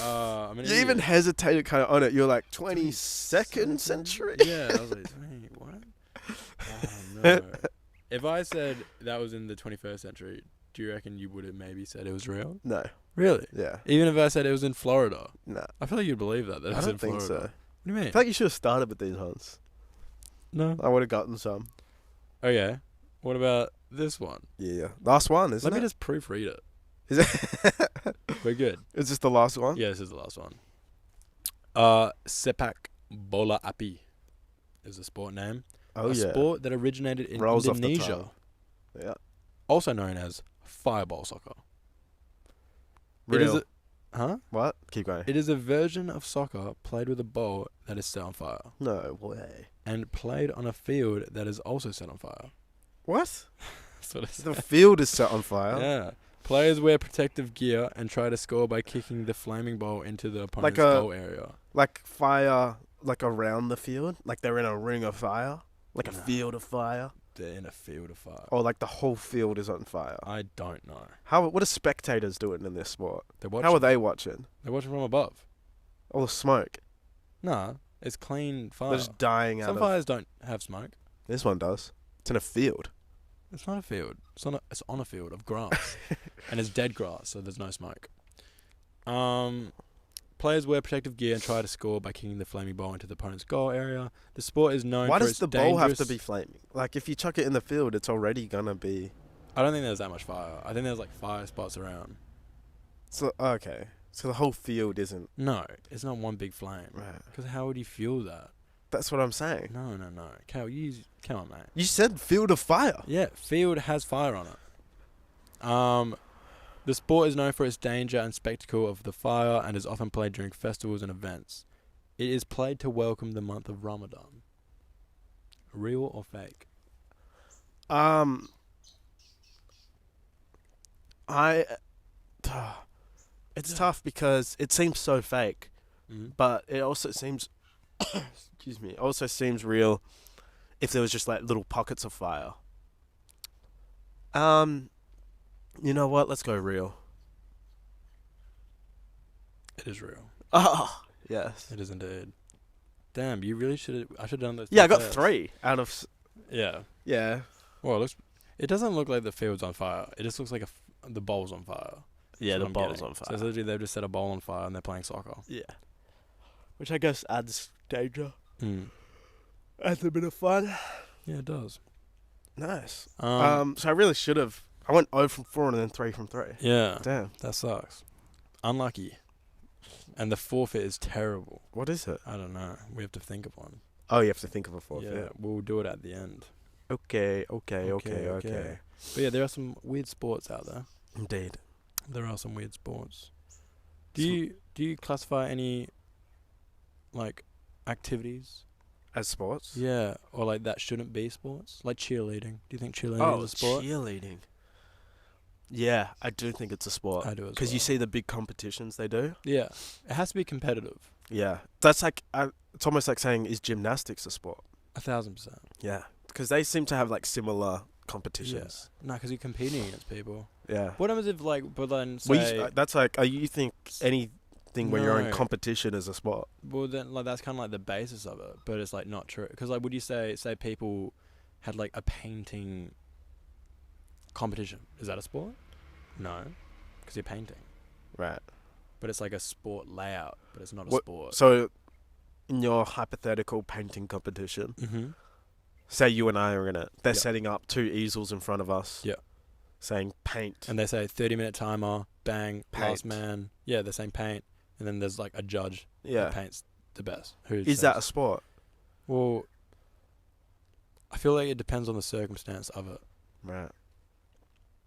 I'm an You even idiot. hesitated kind of on it. You're like, 22nd century? Yeah, I was like, "Wait, what? Oh, no. If I said that was in the 21st century, do you reckon you would have maybe said it was real? No. Really? Yeah. Even if I said it was in Florida? No. I feel like you'd believe that it I was don't in think Florida. so. What do you mean? I feel like you should have started with these ones. No. I would have gotten some. Okay. What about this one? Yeah. Last one, isn't Let me it? just proofread it. Is it? We're good. Is this the last one? Yeah, this is the last one. Sepak bola api is the sport name. Oh, a yeah. sport that originated in Rolls off the Indonesia, tongue. Yeah. also known as fireball soccer. It is Real. Huh? What? Keep going. It is a version of soccer played with a ball that is set on fire No way. and played on a field that is also set on fire. What? That's what it The says. field is set on fire? Yeah. Players wear protective gear and try to score by kicking the flaming ball into the opponent's Like a- goal area. Like fire, like around the field? Like they're in a ring of fire? Like a No. field of fire? They're in a field of fire. Or like the whole field is on fire? I don't know. What are spectators doing in this sport? They're watching. How are they watching? They're watching from above. All the smoke. Nah, it's clean fire. They're just dying out Some of... fires don't have smoke. This one does. It's in a field. It's not a field. It's on a field of grass, and it's dead grass, so there's no smoke. Players wear protective gear and try to score by kicking the flaming ball into the opponent's goal area. The sport is known Why for does its the ball have to dangerous- be flaming? Like if you chuck it in the field, it's already gonna be... I don't think there's that much fire. I think there's like fire spots around. So, okay. So the whole field isn't... No, it's not one big flame. Right. Because how would you fuel that? That's what I'm saying. No. Cal, come on, mate. You said field of fire. Yeah, field has fire on it. The sport is known for its danger and spectacle of the fire and is often played during festivals and events. It is played to welcome the month of Ramadan. Real or fake? It's tough because it seems so fake, Mm. but it also seems, excuse me, it also seems real if there was just like little pockets of fire. You know what? Let's go real. It is real. Oh, yes. It is indeed. Damn, you really should. I should have done this. Yeah, I got first. 3 out of... Yeah. Yeah. Well, it doesn't look like the field's on fire. It just looks like the bowl's on fire. Yeah, That's the what I'm bowl's getting. on fire. So it's literally they've just set a bowl on fire and they're playing soccer. Yeah. Which I guess adds danger. Mm. Adds a bit of fun. Yeah, it does. Nice. Um, So I really should have. I went 0 from 4 and then 3 from 3. yeah, Damn. that sucks. Unlucky. And the forfeit is terrible. What is it? I don't know. We have to think of one. Oh, you have to think of a Yeah, forfeit. we'll do it at the end. Okay. Okay. But yeah, there are some weird sports out there. Indeed. There are some weird sports. Do you classify any like activities? As sports? Yeah, or like that shouldn't be sports? Like cheerleading. Do you think cheerleading is a sport? Cheerleading. Yeah, I do think it's a sport. I do as well. Because you see the big competitions they do. Yeah, it has to be competitive. Yeah. That's like, it's almost like saying, is gymnastics a sport? 1,000%. Yeah. Because they seem to have like similar competitions. No, because you're competing against people. Yeah. What happens if like, but then Well, say, that's like, you think anything where you're in No. competition is a sport? well then like that's kind of like the basis of it, but it's like not true. Because like, would you say people had like a painting competition? Is that a sport? No, because you're painting. Right. But it's like a sport layout, but it's not a What- sport. So, in your hypothetical painting competition, Mm-hmm. say you and I are in it. They're Yeah. setting up 2 easels in front of us. Yeah. Saying paint. And they say 30-minute timer, bang, last Paint. man. Yeah, they're saying paint, and then there's like a judge Yeah. that paints the best. Who Is that a sport? Well, I feel like it depends on the circumstance of it. Right.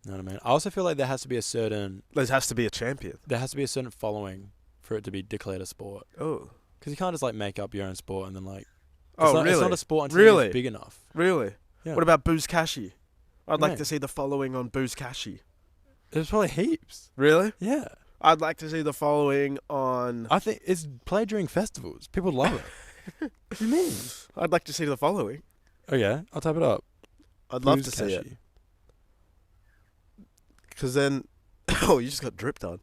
You know what I mean? I also feel like there has to be a certain following for it to be declared a sport. Oh. Because you can't just like make up your own sport and then like. Oh, It's really? not a sport until Really? it's big enough. Really? Yeah. What about Buzkashi? I'd like Mate. to see the following on Buzkashi. There's probably heaps. Really? Yeah. I'd like to see the following on... I think it's played during festivals. People love it. What do you mean? I'd like to see the following. Okay, I'll type it up. I'd love to see it. Buzkashi. Because then... Oh, you just got dripped on.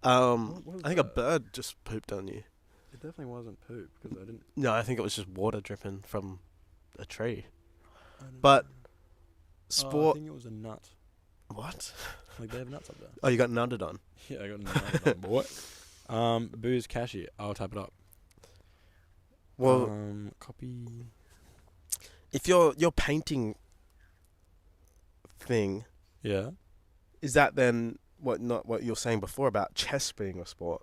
What was I think a that? bird just pooped on you. It definitely wasn't poop because I didn't. No, I think it was just water dripping from a tree. I don't But... know. I Sport... think it was a nut. What? Like they have nuts up there. Oh, you got nutted on. Yeah, I got nuts on boy. Buzkashi. I'll type it up. Well, Copy. if your painting thing... Yeah. Is that then not what you're saying before about chess being a sport?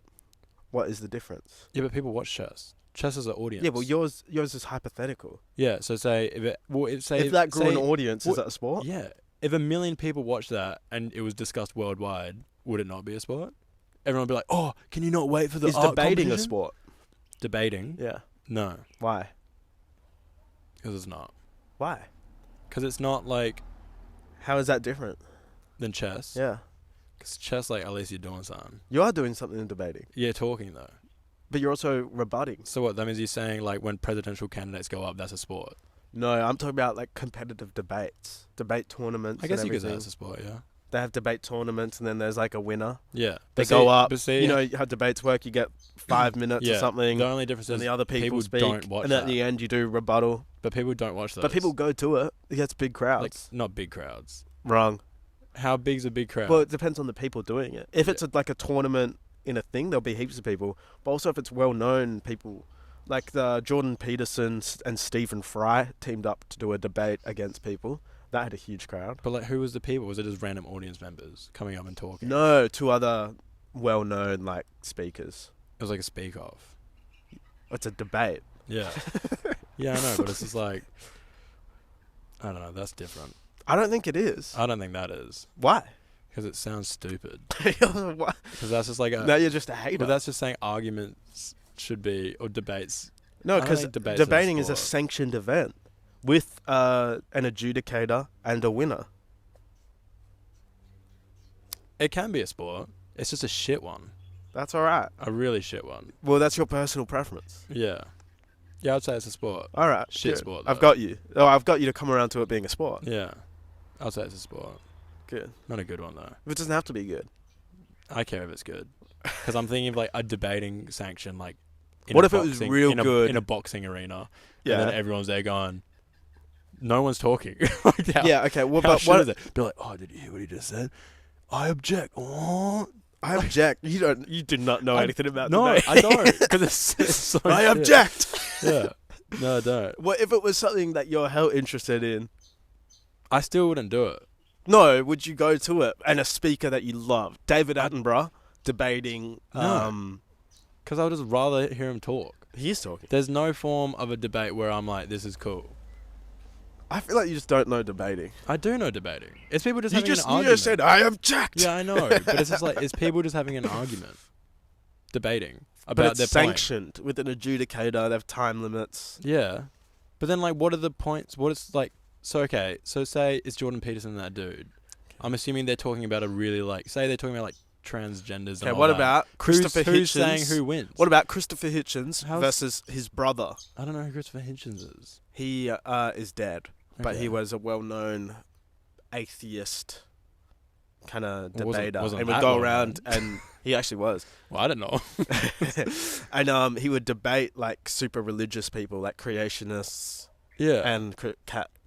What is the difference? Yeah, but people watch chess. Chess is an audience. Yeah, well, yours is hypothetical. Yeah, so say if it, If that grew say, an audience, is what- that a sport? Yeah, if 1 million people watched that and it was discussed worldwide, would it not be a sport? Everyone would be like, "Oh, can you not wait for the Is art debating a competition?" sport? Debating? Yeah. No, Why? because it's not. Why? Because it's not like How is that different? than chess. Yeah. Because chess, like at least you're doing something. You are doing something in debating, Yeah, talking though. but you're also rebutting. So what? That means you're saying like when presidential candidates go up, that's a sport. No, I'm talking about like competitive debates, debate tournaments. I guess and you could say everything. that's a sport. Yeah. They have debate tournaments, and then there's like a winner. Yeah. They But go see- up. But see, You know how debates work. You get 5 minutes or yeah, something, The only difference and is the other people speak, don't watch and at that. the end you do rebuttal. But people don't watch those. But people go to it. It gets big crowds. like not big crowds. Wrong. How big's a big crowd? Well, it depends on the people doing it. If Yeah. it's like a tournament in a thing, there'll be heaps of people. But also if it's well-known people, like the Jordan Peterson and Stephen Fry teamed up to do a debate against people. That had a huge crowd. But like, who was the people? Was it just random audience members coming up and talking? No, 2 other well-known like speakers. It was like a speak off. It's a debate. Yeah. Yeah, I know, but it's just like, I don't know. That's different. I don't think it is. I don't think that is Why? because it sounds stupid. Why? Because that's just like a. Now you're just a hater. But that's just saying arguments should be or debates. No, I don't because think debates are a debating is a sport. sanctioned event with an adjudicator and a winner. It can be a sport. It's just a shit one. That's all right. A really shit one. Well, that's your personal preference. Yeah. Yeah, I'd say it's a sport. All right. Shit good. sport, I've though. got you. Oh, I've got you to come around to it being a sport. Yeah. I'd say it's a sport. Good. Not a good one though. It doesn't have to be good. I care if it's good. Because I'm thinking of like a debating sanction, like. What a if it was boxing- real in a, good? in a boxing arena? Yeah. And then everyone's there going, no one's talking. Like, how- Yeah. Okay. Well, how but shit what? is it? Be like, oh, did you hear what he just said? I object. Oh. I object. You do not know anything about No, debate. I don't. Because it's so I shit. object. Yeah. No, I don't. What if it was something that you're hell interested in? I still wouldn't do it. No, would you go to it? And a speaker that you love, David Attenborough, debating. No. Because I would just rather hear him talk. He's talking. There's no form of a debate where I'm like, this is cool. I feel like you just don't know debating. I do know debating. It's people just You having just an argument. said I object. Yeah, I know. But it's just like, it's people just having an argument. Debating But about it's their point. sanctioned with an adjudicator. They have time limits. Yeah. But then, like, what are the points? What is, like... So, okay. So, say it's Jordan Peterson, that dude. I'm assuming they're talking about a really, like... Say they're talking about, like, transgenders and Okay, all what that. about Christopher Who's Hitchens? saying who wins? What about Christopher Hitchens How's- versus his brother? I don't know who Christopher Hitchens is. He is dead, but Okay. he was a well-known atheist kind of Well, wasn't- debater, wasn't and would that go well around and he actually was. Well, I don't know. And he would debate like super religious people, like creationists Yeah. and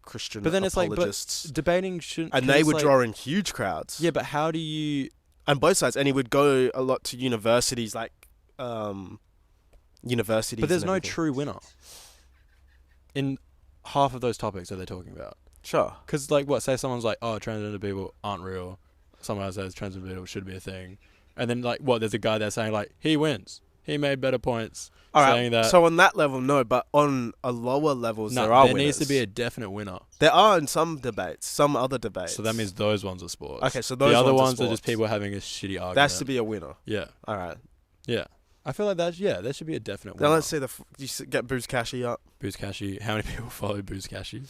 Christian But then it's like, but apologists, debating shouldn't... and 'cause they it's would like, draw in huge crowds. Yeah, but how do you... On both sides, and he would go a lot to universities, like universities. But there's and no everything. true winner in half of those topics that they're talking about. Sure. Because, like, what, say someone's like, oh, transgender people aren't real. Someone else says transgender people should be a thing. And then, like, what, there's a guy there saying, like, he wins. He made better points. All saying right. that. So on that level, no, but on a lower levels, No, there are there winners. needs to be a definite winner. There are in some debates, some other debates. So that means those ones are sports. Okay, so those the other ones ones are are just sports. people having a shitty argument. There has to be a winner. Yeah. All right. Yeah. I feel like there should be a definite Now winner. let's see get Bruce Cashy up. Booze Cashy. How many people follow Booze Cashy?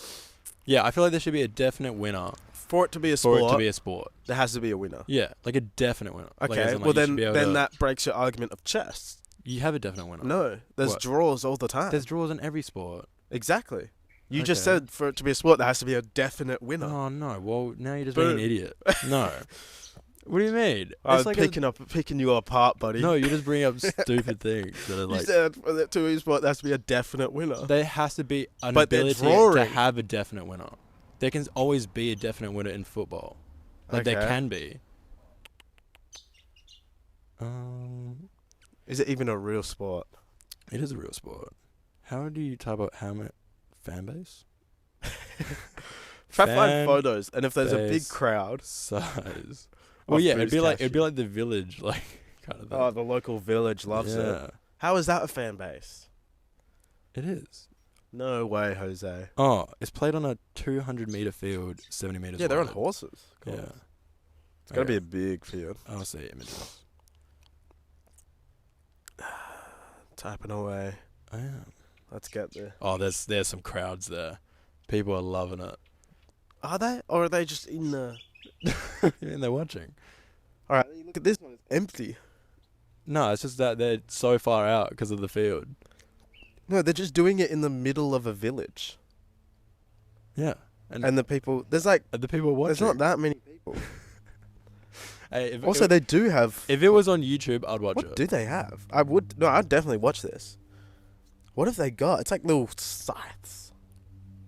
Yeah, I feel like there should be a definite winner For it to be a for sport, it to be a sport. there has to be a winner. Yeah, like a definite winner. Like, Okay, as in, like, well you should then be able to- that breaks your argument of chess. You have a definite winner. No, there's What? draws all the time. There's draws in every sport. Exactly. You just Okay. said for it to be a sport, there has to be a definite winner. Oh, no. Well, now you're just being an Boom. idiot. No. What do you mean? I'm It's like picking you apart, buddy. No, you're just bringing up stupid things that are You like... said for it to be a sport, there has to be a definite winner. There has to be an But they're ability to drawing. have a definite winner. There can always be a definite winner in football. Like, there Okay. can be. Is it even a real sport? It is a real sport. How do you type out how many... Fan base? Try to find photos, and if there's a big base. crowd, Size. Well, of yeah, Bruce it'd be Cashy. like the village, like, kind of thing. Oh, the local village loves yeah, it. How is that a fan base? it is. No way, Jose. Oh, it's played on a 200-meter field, 70 meters Yeah, they're on wide. horses. Cool. Yeah. It's gotta be Okay. a big field. I'll see images. Typing away. I am. Let's get there. Oh, there's some crowds there. People are loving it. Are they? Or are they just in the... And they're watching. Alright, look at this one. It's empty. No, it's just that they're so far out because of the field. No, they're just doing it in the middle of a village. Yeah. And the people... There's like... the people watching. There's not that many people. Hey, if, Also, if, they do have... if it was on YouTube, I'd watch What it. do they have? I would... No, I'd definitely watch this. What have they got? It's like little scythes.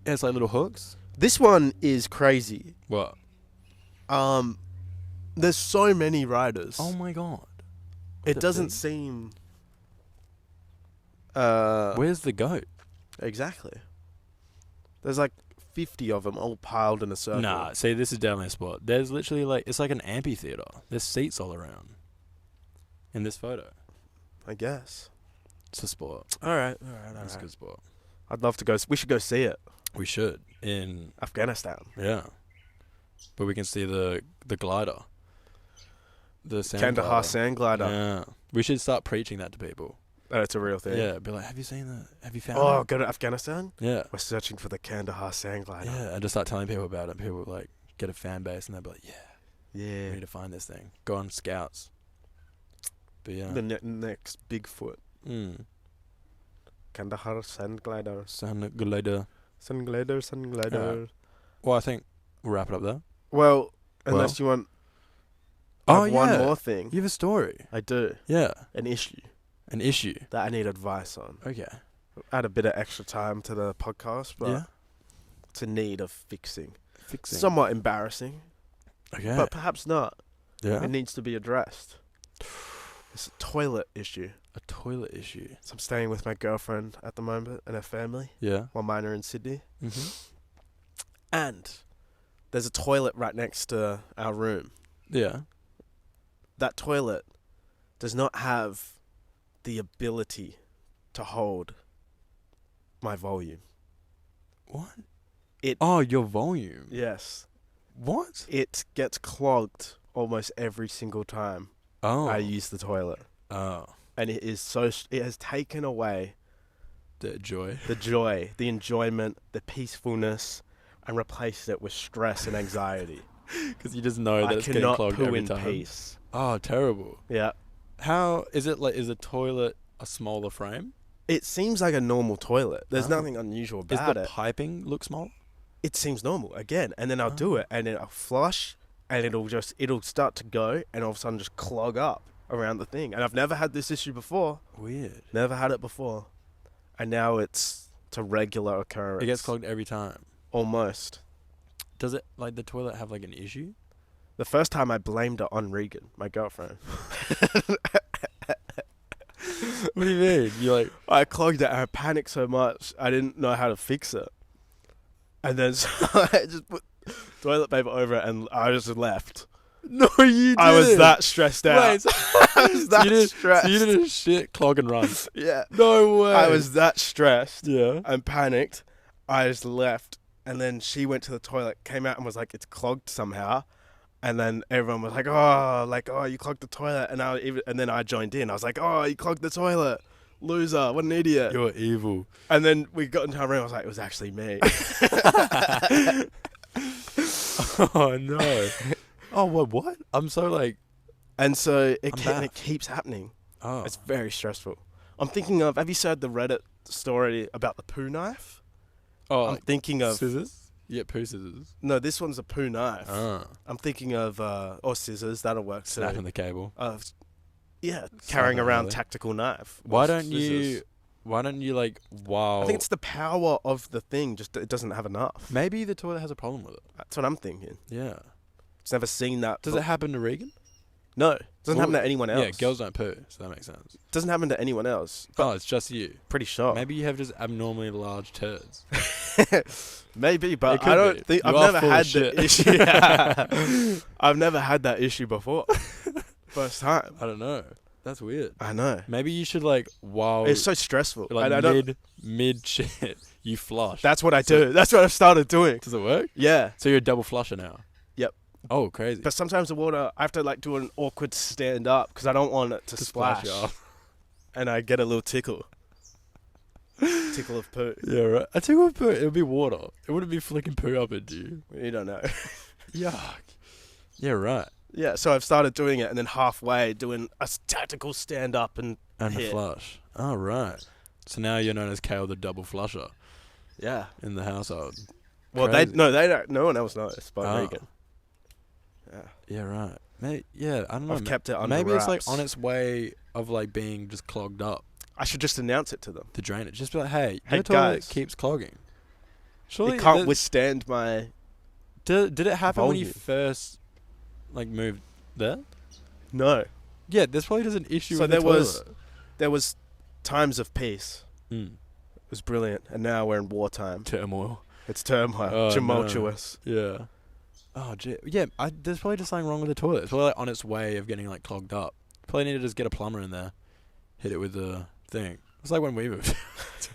Yeah, it's like little hooks. This one is crazy. What? There's so many riders. Oh my god. It the doesn't thing? seem... Where's the goat? Exactly. There's like 50 of them all piled in a circle. Nah, see, this is definitely a spot. There's literally like, it's like an amphitheater. There's seats all around. In this photo. I guess. It's a sport. Alright. It's a good sport. I'd love to go... We should go see it. We should. In, Afghanistan. yeah. But we can see the glider. The sand Kandahar glider. sand glider. Yeah. We should start preaching that to people. Oh, it's a real thing. Yeah. Be like, have you found Oh, it? go to Afghanistan? Yeah. We're searching for the Kandahar sand glider. Yeah. And just start telling people about it. People like get a fan base and they'll be like, yeah, we Yeah. need to find this thing. Go on scouts. But yeah. The next Bigfoot. Kandahar sand glider. Sand glider. Sand glider, sand glider. Well, I think we'll wrap it up there. Well, unless you want... I Oh, have yeah. one more thing. You have a story. I do. Yeah. An issue An issue. that I need advice on. Okay. Add a bit of extra time to the podcast, but Yeah. it's in need of fixing. Fixing. Somewhat embarrassing, Okay. but perhaps not. yeah. It needs to be addressed. It's a toilet issue. A toilet issue. So I'm staying with my girlfriend at the moment and her family Yeah. while mine are in Sydney. Mm-hmm. And there's a toilet right next to our room. Yeah. That toilet does not have the ability to hold my volume. What? It. Oh, your volume. Yes. What? It gets clogged almost every single time Oh. I use the toilet. Oh. And it is so. It has taken away The joy. the joy, the enjoyment, the peacefulness, and replaced it with stress and anxiety. Because you just know that I it's getting cannot clogged poo every in time. peace. Oh, terrible. Yeah. How is it like? Is a toilet a smaller frame? It seems like a normal toilet. There's Oh. nothing unusual Is about the it. piping look small? It seems normal again, and then I'll do Oh. it, and then I'll flush, and it'll start to go, and all of a sudden just clog up around the thing. And I've never had this issue before. Weird. Never had it before, and now it's a regular occurrence. It gets clogged every time. Almost. Does it like the toilet have like an issue? The first time I blamed it on Regan, my girlfriend. What do you mean? You're like, I clogged it. I panicked so much. I didn't know how to fix it. And then so I just put toilet paper over it and I just left. no, you did. I was that stressed out. Wait, so, I was that you did, stressed. so you did a shit clog and run. Yeah. No way. I was that stressed Yeah. and panicked. I just left. And then she went to the toilet, came out and was like, it's clogged somehow. And then everyone was like, oh, you clogged the toilet. And then I joined in. I was like, oh, you clogged the toilet. Loser. What an idiot. You're evil. And then we got into our room. I was like, it was actually me. Oh no. Oh what? I'm so like. And so it baffed. keeps happening. Oh. It's very stressful. I'm thinking of, have you heard the Reddit story about the poo knife? Oh. I'm thinking of, scissors. Yeah, poo scissors. no, this one's a poo knife. Ah. I'm thinking of, or scissors, that'll work too. Snapping the cable. Yeah, carrying Snapping around really. tactical knife. Why with don't scissors. you like wow? I think it's the power of the thing, just it doesn't have enough. maybe the toilet has a problem with it. That's what I'm thinking. Yeah. It's never seen that. Does it happen to Regan? No, it doesn't Well, happen to anyone else. Yeah, girls don't poo, so that makes sense. It doesn't happen to anyone else. But Oh, it's just you. pretty sure. Maybe you have just abnormally large turds. Maybe, It but could I don't be. think You I've are never full of had shit. the issue. I've never had that issue before. First time. I don't know. That's weird. I know. Maybe you should like while It's so stressful. like and I don't. mid shit, you flush. That's what I So- do. That's what I've started doing. Does it work? Yeah. So you're a double flusher now. Yep. Oh, crazy. But sometimes the water, I have to like do an awkward stand up because I don't want it to splash. you off. And I get a little tickle. Tickle of poo. Yeah, right. I think with poo, it would be water. It wouldn't be flicking poo up into you. You don't know. Yuck. Yeah, right. Yeah, so I've started doing it and then halfway doing a tactical stand up and And hit. a flush. Oh, right. So now you're known as Cale the double flusher Yeah. in the household. Well, Crazy. they don't. No one else knows but Oh. Regan. Yeah. Yeah, right. Yeah, I don't know. I've kept it under Maybe it's like wraps. on its way of like being just clogged up I should just announce it to them. to drain it. Just be like, hey, Hey, your toilet guys. keeps clogging. Surely It can't that- withstand my. Did it happen when you volume. first like moved there? No. Yeah, there's probably just an issue So with the there was- toilet. There was times of peace. Mm. It was brilliant. And now we're in wartime. Turmoil. It's turmoil. Oh, no. Tumultuous. Yeah. Oh, yeah. There's probably just something wrong with the toilet. It's probably like on its way of getting like clogged up. Probably need to just get a plumber in there, hit it with the thing. It's like when we moved.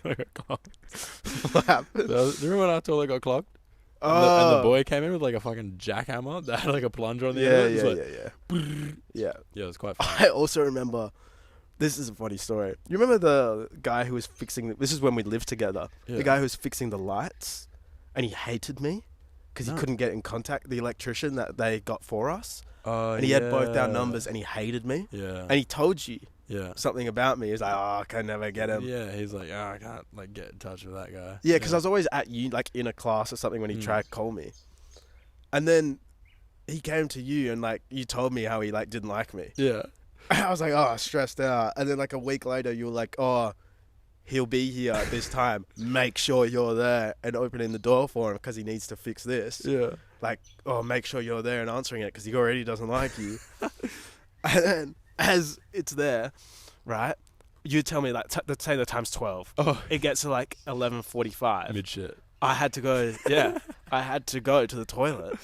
Toilet got clogged. What happened? Do you remember when our toilet got clogged? And the boy came in with like a fucking jackhammer that had like a plunger on the end Yeah, of it. It's yeah, like, yeah, yeah. Yeah, it was quite funny. I also remember. This is a funny story. You remember the guy who was fixing? This is when we lived together. Yeah. The guy who was fixing the lights, and he hated me because No. he couldn't get in contact. The electrician that they got for us, Oh, and he had both our numbers, and he hated me. Yeah. And he told you Yeah. something about me. He's like, "Oh, I can never get him." Yeah, he's like, oh, I can't like get in touch with that guy. Yeah, because I was always at you, like in a class or something, when he Mm. tried to call me, and then he came to you and like you told me how he like didn't like me. Yeah. I was like, oh, stressed out. And then like a week later, you were like, oh, he'll be here at this time. Make sure you're there and opening the door for him because he needs to fix this. Yeah. Like, oh, make sure you're there and answering it because he already doesn't like you. And then as it's there, right? You tell me like let's say the time's 12. Oh, It gets to like 11:45. mid shit. I had to go. Yeah, I had to go to the toilet,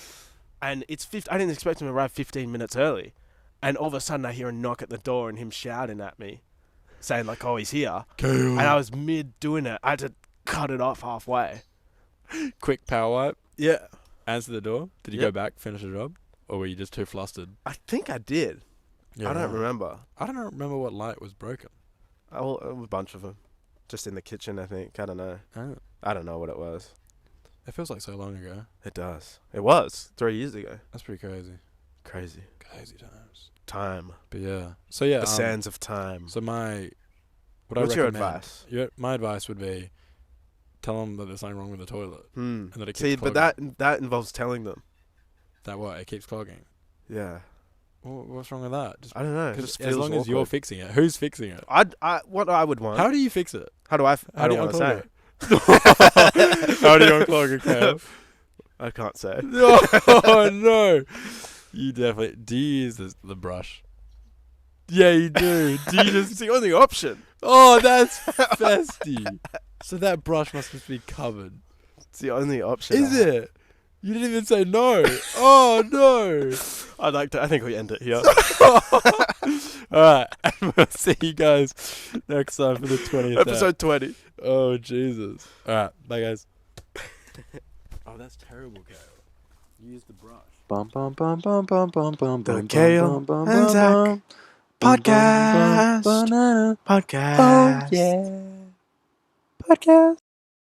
and it's 50. I didn't expect him to arrive 15 minutes early, and all of a sudden I hear a knock at the door and him shouting at me, saying like, "Oh, he's here," and I was mid doing it. I had to cut it off halfway. Quick power wipe. Yeah, Answer the door. Did you Yep. go back, finish the job, or were you just too flustered? I think I did. Yeah, I don't right. remember. I don't remember what light was broken. A bunch of them, just in the kitchen. I think. I don't know. Oh, I don't know what it was. it feels like so long ago. It does. It was 3 years ago. That's pretty crazy. Crazy. Crazy times. Time. But yeah. So yeah. The sands of time. So my. What's your recommend- advice? My advice would be, tell them that there's something wrong with the toilet, and that it keeps See, clogging. but that involves telling them. That what? It keeps clogging. Yeah. What's wrong with that? Just I don't know. It 'cause just as feels long as you're awkward. fixing it, who's fixing it? What I would want. How do you fix it? How do I How do you want to say? unclog How do you unclog a Cale? I can't say. Oh no! You definitely do you use the brush? Yeah, you do. Do you just? It's the only option. Oh, that's festy. So that brush must just be covered. It's the only option. Is it? You didn't even say no. Oh no! I think we end it here. All right, and we'll see you guys next time for the 20th Episode 20. Oh Jesus! All right, bye guys. Oh, that's terrible, Cale. You used the brush. Bum bum bum bum bum bum bum. The Cale and Zack podcast. Banana. Podcast. Oh yeah. Podcast.